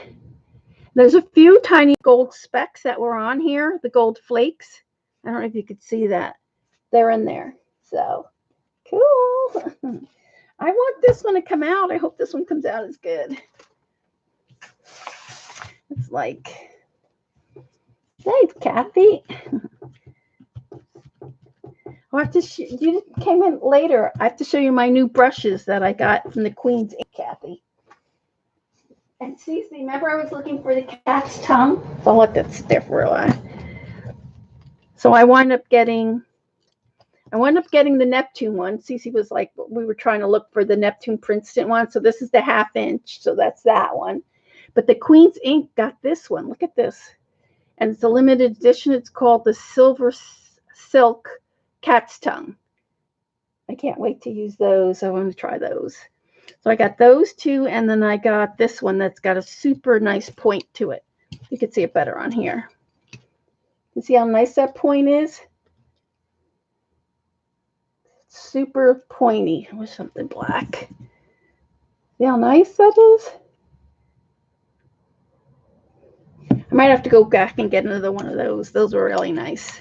There's a few tiny gold specks that were on here, the gold flakes. I don't know if you could see that. They're in there. So, cool. I want this one to come out. I hope this one comes out as good. It's like, thanks, Kathy. I'll have to you came in later. I have to show you my new brushes that I got from the Queen's Ink, Kathy. And Cece, remember I was looking for the cat's tongue? So I'll let that sit there for a while. So I wound up getting the Neptune one. Cece was like, we were trying to look for the Neptune Princeton one. So this is the 1/2 inch. So that's that one. But the Queen's Ink got this one. Look at this. And it's a limited edition. It's called the Silver Silk Cat's Tongue. I can't wait to use those. I want to try those. So I got those two, and then I got this one that's got a super nice point to it. You can see it better on here. You see how nice that point is? Super pointy. I wish something black. See how nice that is? I might have to go back and get another one of those. Those were really nice.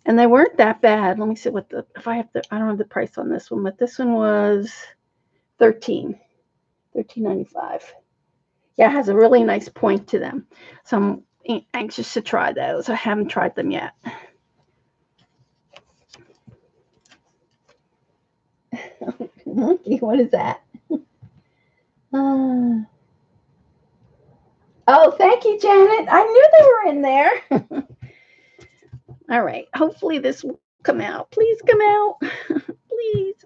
And they weren't that bad. Let me see what I don't have the price on this one, but this one was $13.95. Yeah, it has a really nice point to them. So I'm anxious to try those. I haven't tried them yet. Monkey, what is that? Thank you, Janet. I knew they were in there. All right. Hopefully this will come out. Please come out. Please.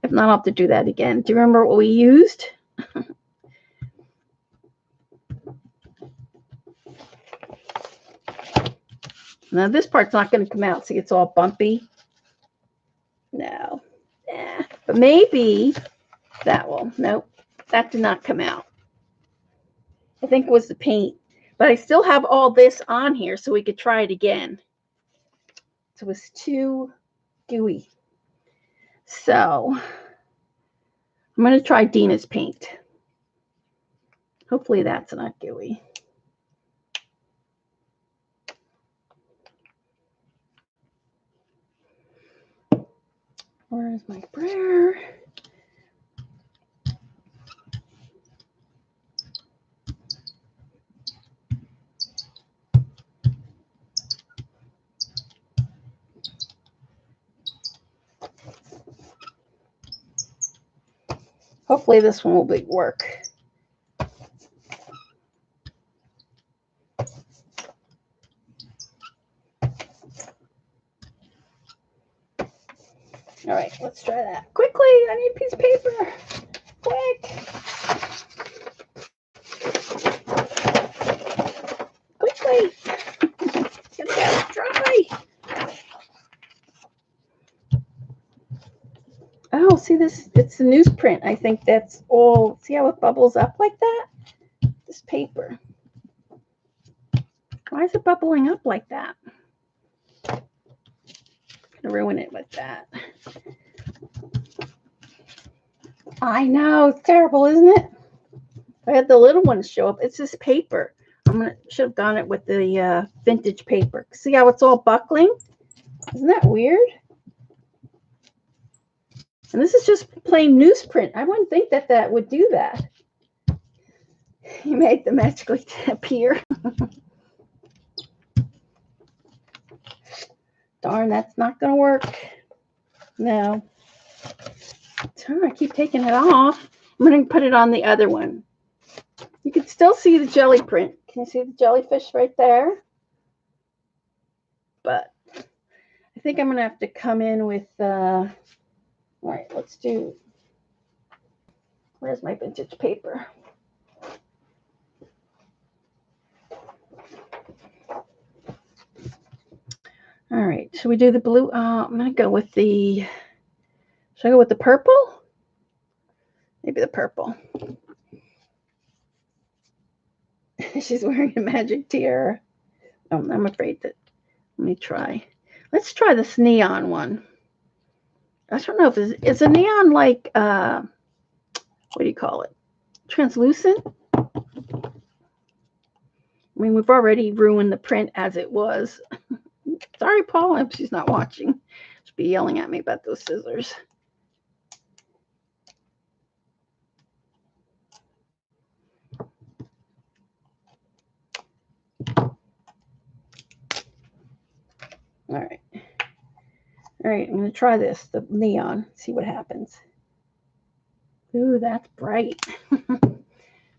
If not, I'll have to do that again. Do you remember what we used? Now this part's not going to come out. See, it's all bumpy. No. Yeah. But maybe that will. Nope. That did not come out. I think it was the paint. But I still have all this on here so we could try it again. So it was too gooey. So I'm going to try Dina's paint. Hopefully that's not gooey. Where's my brayer? Hopefully this one will work. All right, let's try that. Quickly, I need a piece of paper. Quick. Quickly. Get that dry. Oh, see this? It's the newsprint. I think that's all. See how it bubbles up like that? This paper. Why is it bubbling up like that? I'm gonna ruin it with that. I know, it's terrible, isn't it? I had the little ones show up. It's this paper. Should have done it with the vintage paper. See how it's all buckling? Isn't that weird? And this is just plain newsprint. I wouldn't think that that would do that. You made them magically appear. Darn, that's not going to work. No. I keep taking it off. I'm going to put it on the other one. You can still see the jelly print. Can you see the jellyfish right there? But I think I'm going to have to come in with, all right, let's do, where's my vintage paper? All right, should we do the blue? I'm going to go with the, should I go with the purple? Maybe the purple. She's wearing a magic tiara. Oh, I'm afraid that, let me try. Let's try this neon one. I don't know if it's a neon like, what do you call it? Translucent? I mean, we've already ruined the print as it was. Sorry, Paul, if she's not watching. She'll be yelling at me about those scissors. All right. All right, I'm going to try this, the neon, see what happens. Ooh, that's bright.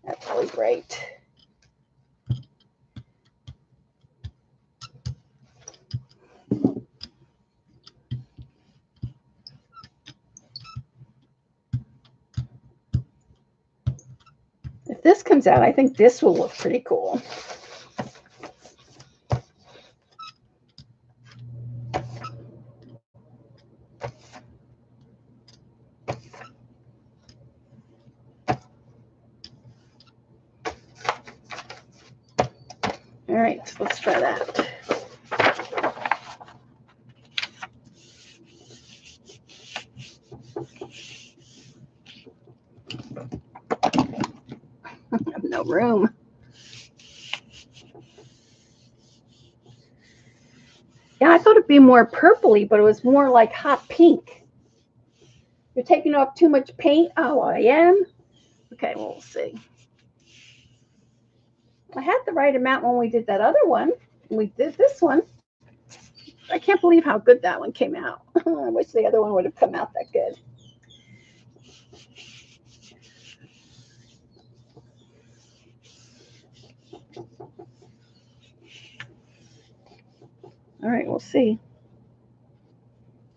That's really bright. If this comes out, I think this will look pretty cool. All right, so let's try that. I have no room. Yeah, I thought it'd be more purpley, but it was more like hot pink. You're taking off too much paint? Oh, I am? Okay, well, we'll see. I had the right amount when we did that other one. When we did this one. I can't believe how good that one came out. I wish the other one would have come out that good. All right, we'll see.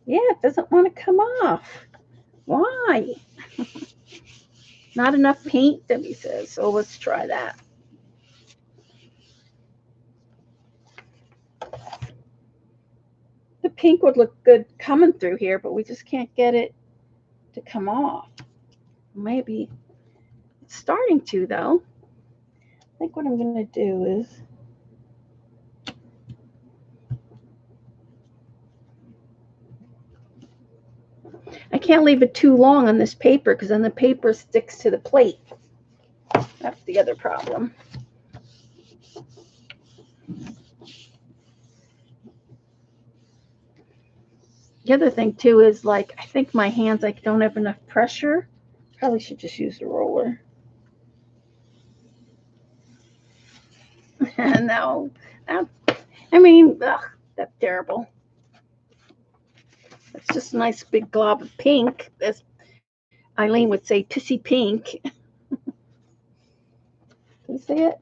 Yeah, it doesn't want to come off. Why? Not enough paint, Debbie says. So let's try that. The pink would look good coming through here, but we just can't get it to come off. Maybe it's starting to, though. I think what I'm going to do is I can't leave it too long on this paper because then the paper sticks to the plate. That's the other problem. The other thing too is like I think my hands like don't have enough pressure. Probably should just use the roller. No, I mean, ugh, that's terrible. It's just a nice big glob of pink, as Eileen would say, pissy pink. Can you see it?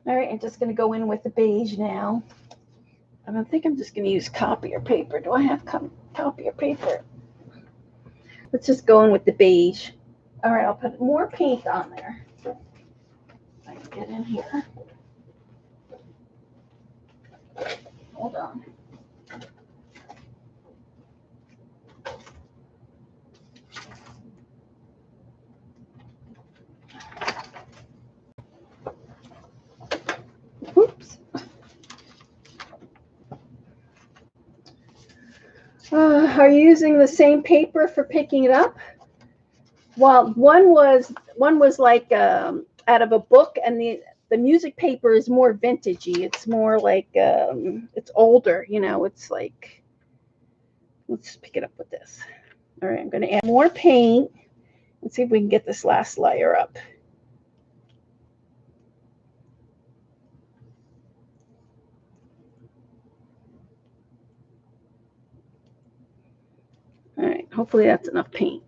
All right, I'm just going to go in with the beige now. I don't think I'm just going to use copier paper. Do I have copier paper? Let's just go in with the beige. All right, I'll put more paint on there. I can get in here. Hold on. Oops. Are you using the same paper for picking it up? Well, one was like out of a book, and the music paper is more vintagey. It's more like it's older. You know, it's like, let's pick it up with this. All right, I'm going to add more paint and see if we can get this last layer up. All right, hopefully that's enough paint.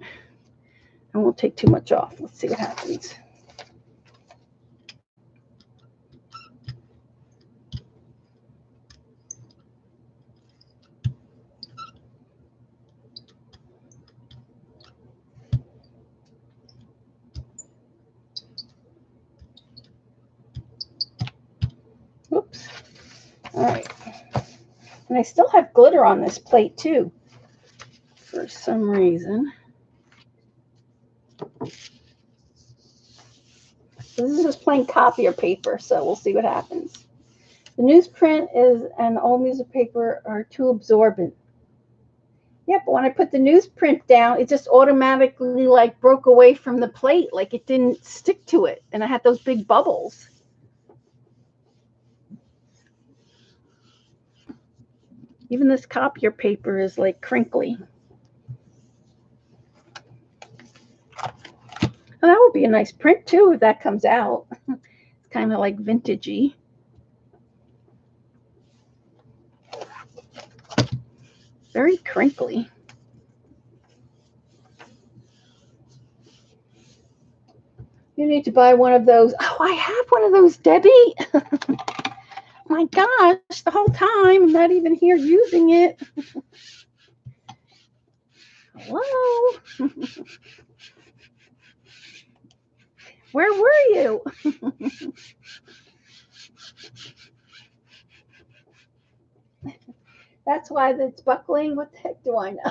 I won't take too much off. Let's see what happens. Oops. All right. And I still have glitter on this plate too, for some reason. So this is just plain copier paper, so we'll see what happens. The newsprint and old music paper are too absorbent. Yeah, but when I put the newsprint down, it just automatically like broke away from the plate, like it didn't stick to it, and I had those big bubbles. Even this copier paper is like crinkly. Oh, that would be a nice print too if that comes out. It's kind of like vintagey. Very crinkly. You need to buy one of those. Oh, I have one of those, Debbie. My gosh, the whole time I'm not even here using it. Hello? Where were you? That's why it's buckling. What the heck do I know?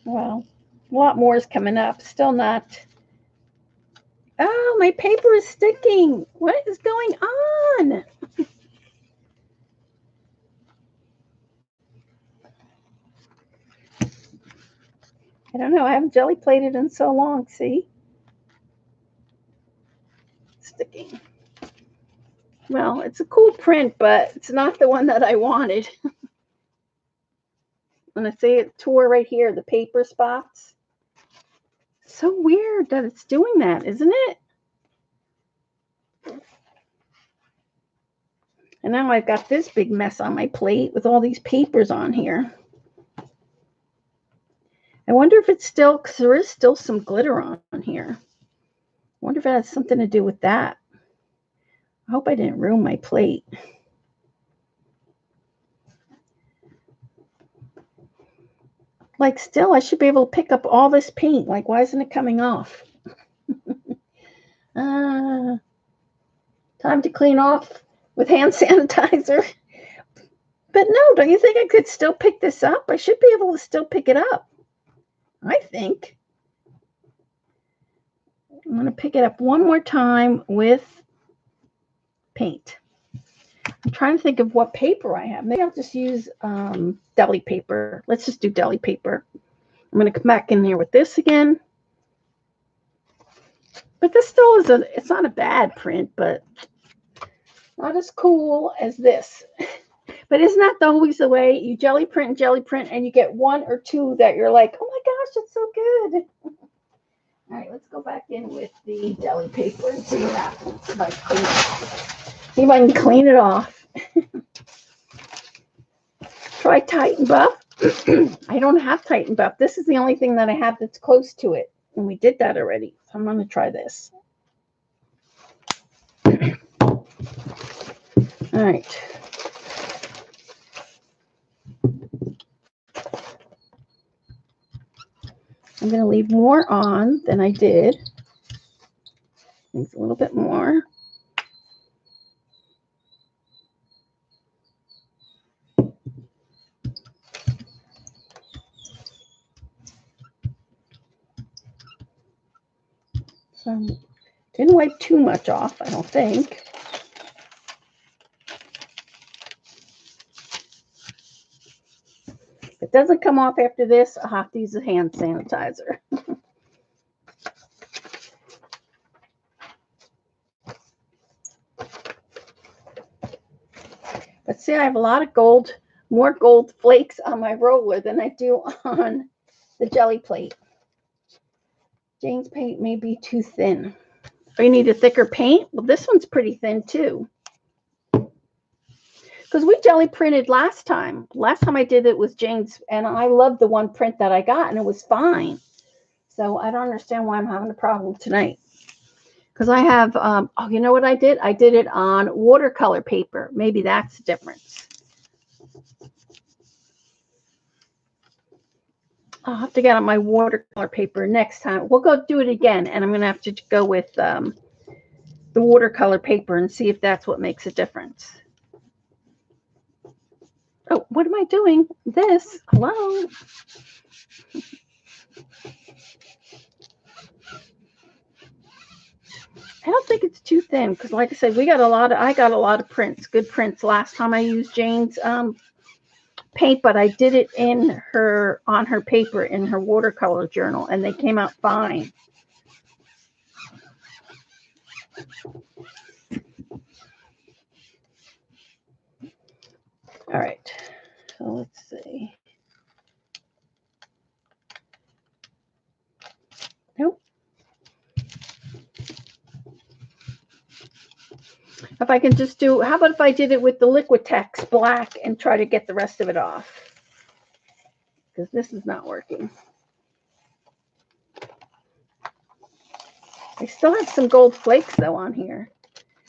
Well, a lot more is coming up. Still not. Oh, my paper is sticking. What is going on? I don't know. I haven't jelly plated in so long. See? Sticking. Well, it's a cool print, but it's not the one that I wanted. And I see it tore right here, the paper spots. So weird that it's doing that, isn't it? And now I've got this big mess on my plate with all these papers on here. I wonder if it's still, because there is still some glitter on here. I wonder if it has something to do with that. I hope I didn't ruin my plate. Like, still, I should be able to pick up all this paint. Like, why isn't it coming off? Time to clean off with hand sanitizer. But no, don't you think I could still pick this up? I should be able to still pick it up. I think. I'm going to pick it up one more time with paint. I'm trying to think of what paper I have. Maybe I'll just use deli paper. Let's just do deli paper. I'm going to come back in here with this again. But this still is it's not a bad print, but not as cool as this. But isn't that always the way? You jelly print, and you get one or two that you're like, oh my gosh, it's so good. All right, let's go back in with the deli paper and see what happens. See if I can clean it off. Try Titan Buff. I don't have Titan Buff. This is the only thing that I have that's close to it. And we did that already. So I'm going to try this. All right. I'm going to leave more on than I did. Needs a little bit more. So didn't wipe too much off, I don't think. If it doesn't come off after this, I'll have to use a hand sanitizer. But see, I have a lot of gold, more gold flakes on my roller than I do on the jelly plate. Jane's paint may be too thin. Oh, you need a thicker paint? Well, this one's pretty thin too. Because we jelly printed last time. Last time I did it with Jane's, and I loved the one print that I got, and it was fine. So I don't understand why I'm having a problem tonight. Because I have, oh, you know what I did? I did it on watercolor paper. Maybe that's the difference. I'll have to get on my watercolor paper next time. We'll go do it again, and I'm going to have to go with the watercolor paper and see if that's what makes a difference. Oh, what am I doing? This. Hello. I don't think it's too thin because, like I said, I got a lot of prints, good prints last time I used Jane's paint, but I did it on her paper in her watercolor journal, and they came out fine. All right, so let's see. Nope. If I can just do, how about if I did it with the Liquitex black and try to get the rest of it off? Because this is not working. I still have some gold flakes though on here.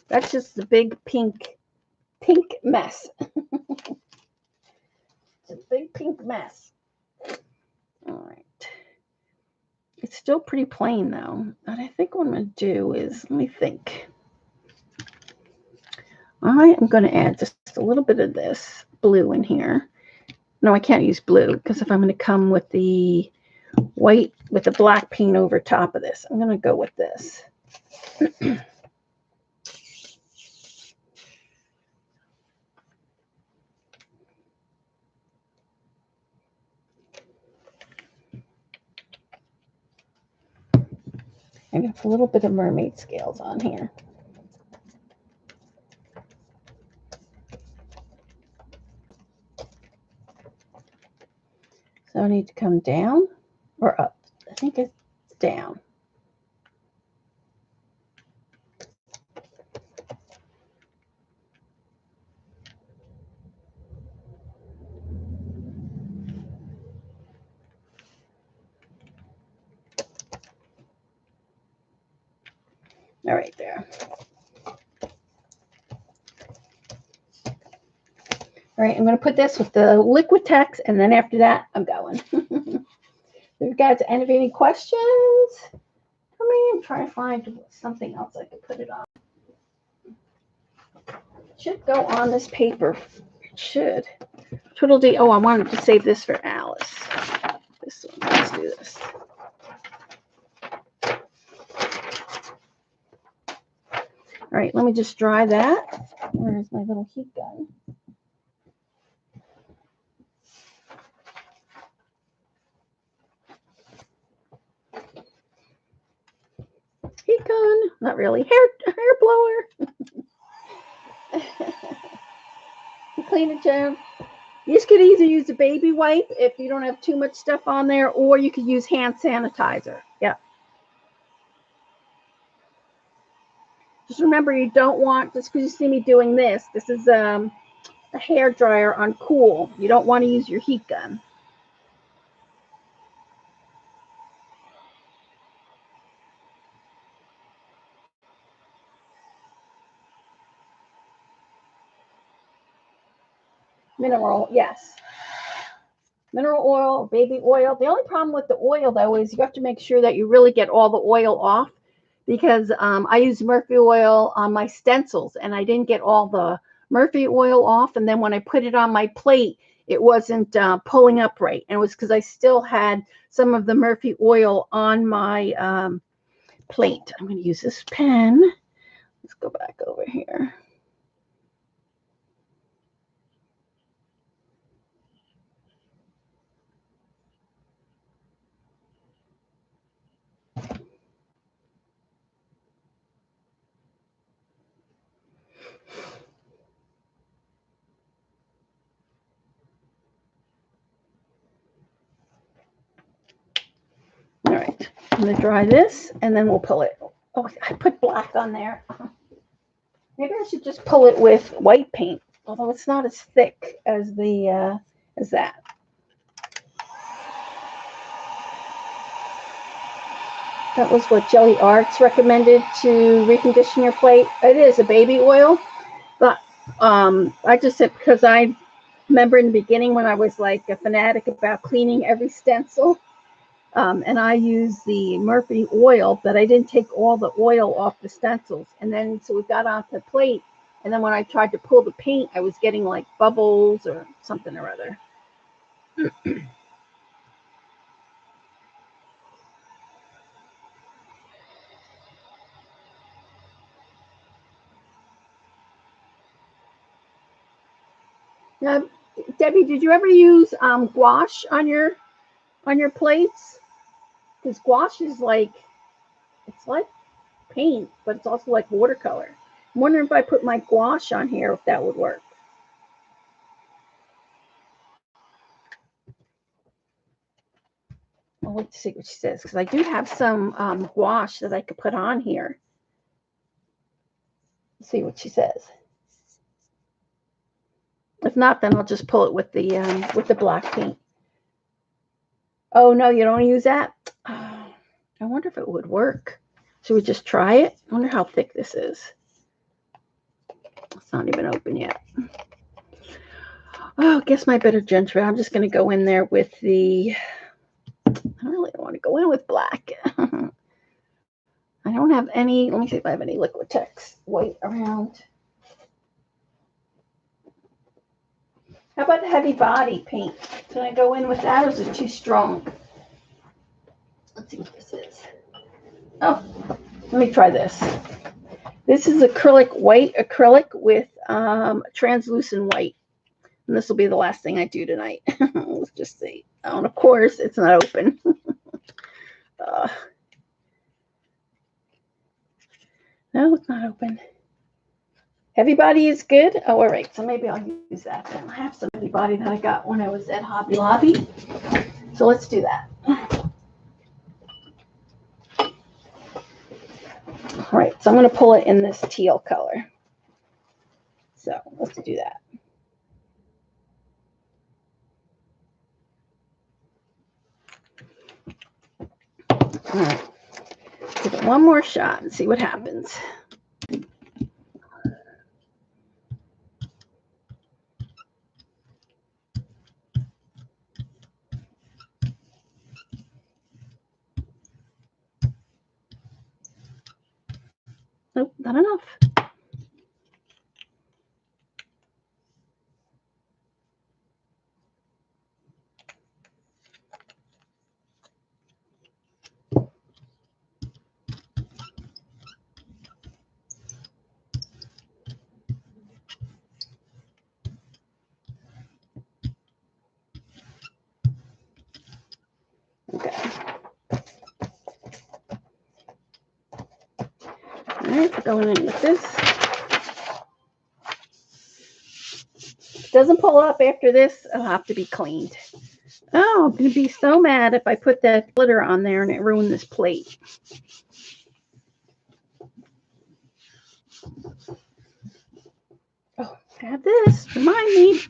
That's just the big pink mess. It's a big pink mess. All right. It's still pretty plain though. And I think what I'm going to do is, let me think. I am going to add just a little bit of this blue in here. No, I can't use blue because if I'm going to come with the white with the black paint over top of this, I'm going to go with this. And it's a little bit of mermaid scales on here. So I need to come down or up. I think it's down. All right, there. All right, I'm going to put this with the Liquitex, and then after that, I'm going. If you guys have any questions for me, I'm trying to find something else I could put it on. It should go on this paper. It should. Twiddledee. Oh, I wanted to save this for Alice. This one. Let's do this. All right, let me just dry that. Where's my little heat gun? Heat gun, not really. Hair blower. Clean it down. You just could either use a baby wipe if you don't have too much stuff on there, or you could use hand sanitizer. Yeah. Just remember, you don't want, just because you see me doing this, this is a hair dryer on cool. You don't want to use your heat gun. Mineral, yes. Mineral oil, baby oil. The only problem with the oil, though, is you have to make sure that you really get all the oil off, because I use Murphy oil on my stencils, and I didn't get all the Murphy oil off. And then when I put it on my plate, it wasn't pulling up right. And it was because I still had some of the Murphy oil on my plate. I'm going to use this pen. Let's go back over here. All right, I'm going to dry this, and then we'll pull it. Oh, I put black on there. Maybe I should just pull it with white paint, although it's not as thick as the as that. That was what Jelly Arts recommended to recondition your plate. It is a baby oil, but I just said, because I remember in the beginning when I was like a fanatic about cleaning every stencil, and I used the Murphy oil, but I didn't take all the oil off the stencils. And then so we got onto the plate, and then when I tried to pull the paint, I was getting like bubbles or something or other. Now, Debbie, did you ever use gouache on your plates? Because gouache is like, it's like paint, but it's also like watercolor. I'm wondering if I put my gouache on here, if that would work. I'll wait to see what she says, because I do have some gouache that I could put on here. Let's see what she says. If not, then I'll just pull it with the black paint. Oh no, you don't use that? Oh, I wonder if it would work. Should we just try it? I wonder how thick this is. It's not even open yet. Oh, I guess my better gentry. I'm just going to go in there with the. I really don't want to go in with black. I don't have any. Let me see if I have any Liquitex white around. How about the heavy body paint? Can I go in with that, or is it too strong? Let's see what this is. Oh, let me try this. This is white acrylic with translucent white. And this will be the last thing I do tonight. Let's just see. Oh, and of course, it's not open. No, it's not open. Heavy body is good. Oh, all right. So maybe I'll use that then. I have some heavy body that I got when I was at Hobby Lobby. So let's do that. All right. So I'm going to pull it in this teal color. So let's do that. All right. Put it one more shot and see what happens. Nope, not enough. Okay. All right, we're going in with this. If it doesn't pull up after this, it'll have to be cleaned. Oh, I'm going to be so mad if I put that glitter on there and it ruined this plate. Oh, add this. Remind me.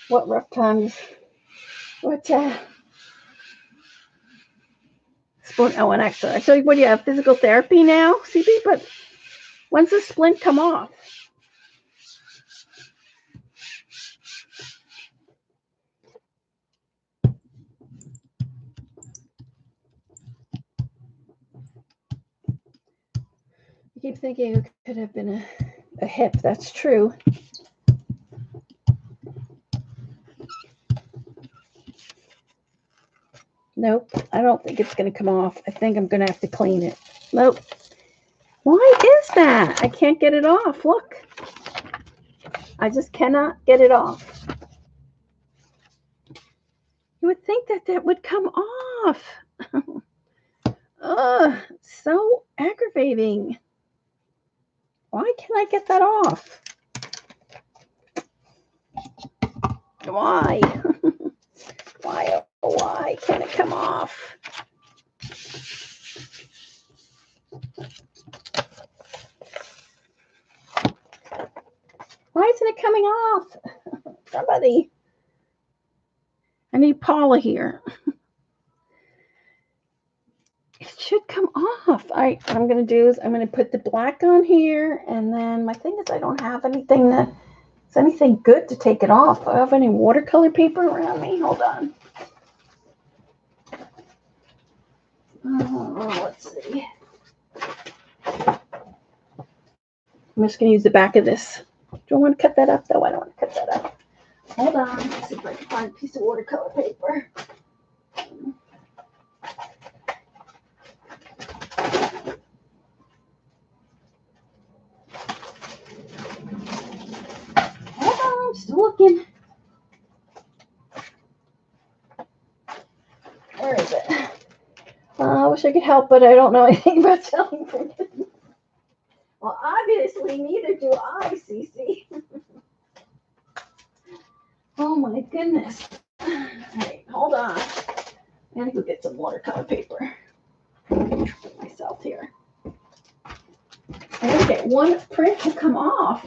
What rough times? What, spoon? Oh, and actually, what do you have? Physical therapy now, CB? But when's the splint come off? I keep thinking it could have been a hip. That's true. Nope, I don't think it's going to come off. I think I'm going to have to clean it. Nope. Why is that? I can't get it off. Look. I just cannot get it off. You would think that that would come off. Ugh, so aggravating. Why can't I get that off? Why? Why, oh, why can't it come off? Why isn't it coming off? Somebody. I need Paula here. It should come off. I'm going to do is I'm going to put the black on here. And then my thing is I don't have anything that is anything good to take it off. Do I have any watercolor paper around me? Hold on. Let's see. I'm just going to use the back of this. Do I want to cut that up, though? I don't want to cut that up. Hold on. Let's see if I can find a piece of watercolor paper. Hold on. I'm still looking. Where is it? I wish I could help, but I don't know anything about selling printed. Well, obviously, neither do I, Cece. Oh, my goodness. All right, hold on. I gotta go get some watercolor paper. Myself here. I gotta get one print to come off.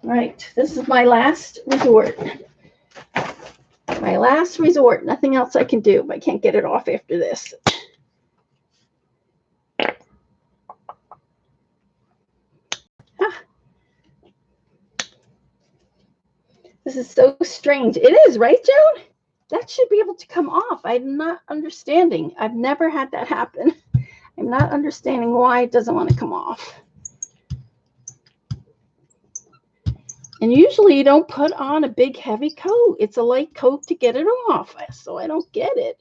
All right, this is my last resort. My last resort. Nothing else I can do. I can't get it off after this. This is so strange. It is, right, Joan? That should be able to come off. I'm not understanding. I've never had that happen. I'm not understanding why it doesn't want to come off. And usually you don't put on a big heavy coat. It's a light coat to get it off. So I don't get it.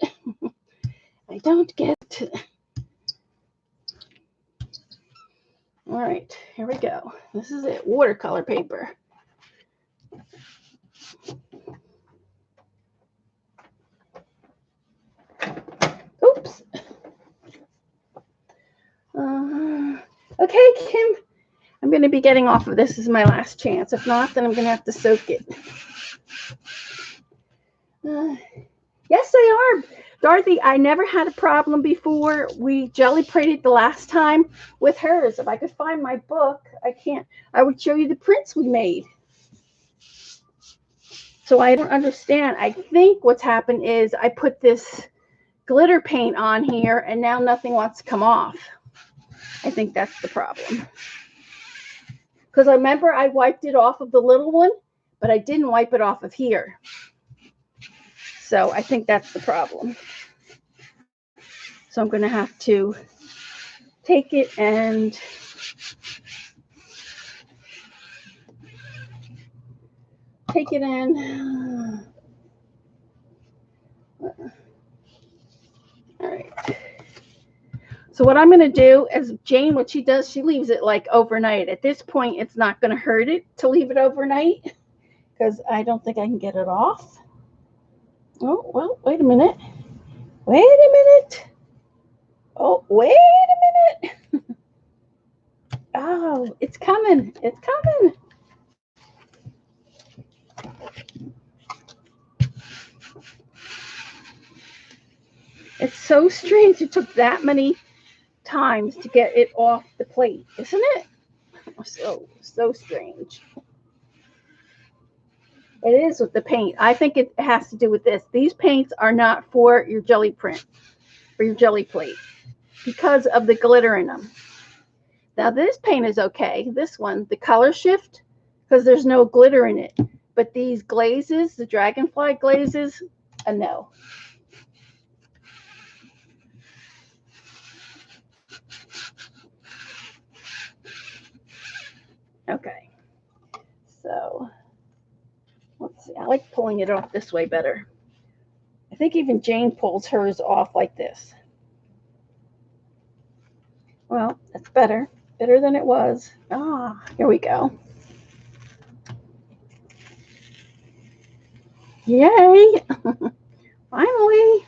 I don't get it. All right, here we go. This is it. Watercolor paper. Oops. Okay, Kim. I'm going to be getting off of this. This is my last chance. If not, then I'm going to have to soak it. Yes, they are. Dorothy, I never had a problem before. We jelly printed the last time with hers. If I could find my book, I can't. I would show you the prints we made. So I don't understand. I think what's happened is I put this glitter paint on here and now nothing wants to come off. I think that's the problem. Because I remember I wiped it off of the little one, but I didn't wipe it off of here. So I think that's the problem. So I'm going to have to take it and take it in. All right. So what I'm going to do is Jane, what she does, she leaves it like overnight. At this point, it's not going to hurt it to leave it overnight because I don't think I can get it off. Oh, well, wait a minute. Wait a minute. Oh, wait a minute. Oh, it's coming. It's coming. It's so strange. It took that many times to get it off the plate, isn't it? So strange. It is with the paint. I think it has to do with this. These paints are not for your jelly print, for your jelly plate, because of the glitter in them. Now this paint is okay. This one, the color shift, because there's no glitter in it. But these glazes, the Dragonfly glazes, a no. Okay. So let's see. I like pulling it off this way better. I think even Jane pulls hers off like this. Well, that's better. Better than it was. Ah, here we go. Yay! Finally.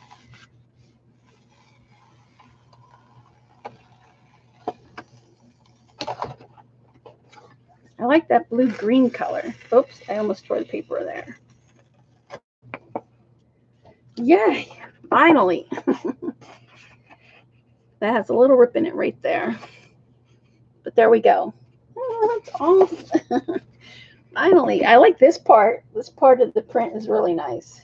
I like that blue-green color. Oops, I almost tore the paper there. Yay! Finally. That has a little rip in it right there. But there we go. Oh, that's off. Finally. I like this part. This part of the print is really nice.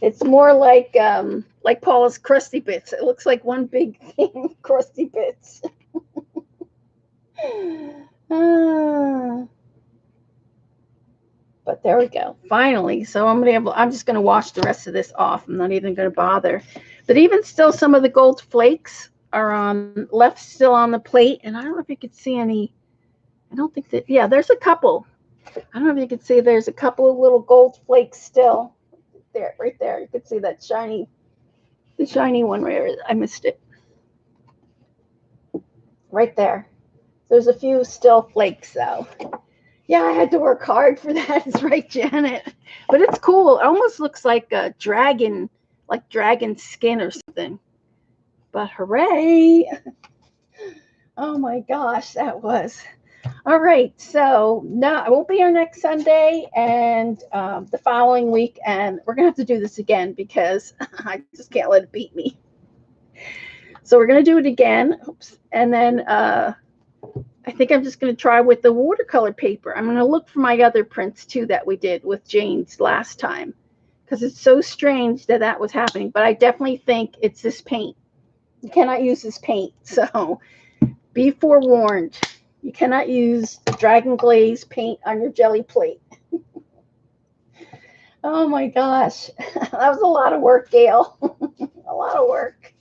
It's more like Paula's Krusty Bits. It looks like one big thing, Krusty Bits. But there we go. Finally. So I'm just gonna wash the rest of this off. I'm not even gonna bother. But even still, some of the gold flakes are left still on the plate, and I don't know if you could see any. I don't think that. Yeah, there's a couple. I don't know if you can see. There's a couple of little gold flakes still there, right there. You can see that shiny, the shiny one. Where I missed it. Right there. There's a few still flakes though. Yeah, I had to work hard for that. That's right, Janet. But it's cool. It almost looks like a dragon, like dragon skin or something. But hooray! Oh my gosh, that was. All right, so no, it won't be here next Sunday and the following week, and we're gonna have to do this again because I just can't let it beat me. So we're gonna do it again. Oops, and then I think I'm just going to try with the watercolor paper. I'm going to look for my other prints too that we did with Jane's last time because it's so strange that that was happening. But I definitely think it's this paint. You cannot use this paint. So be forewarned. You cannot use the Dragon Glaze paint on your jelly plate. Oh my gosh. That was a lot of work, Gail. A lot of work.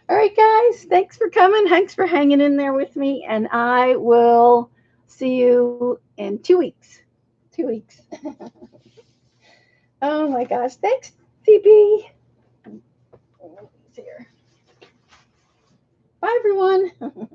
All right, guys, thanks for coming. Thanks for hanging in there with me. And I will see you in 2 weeks. 2 weeks. Oh, my gosh. Thanks, TB. Here. Bye, everyone.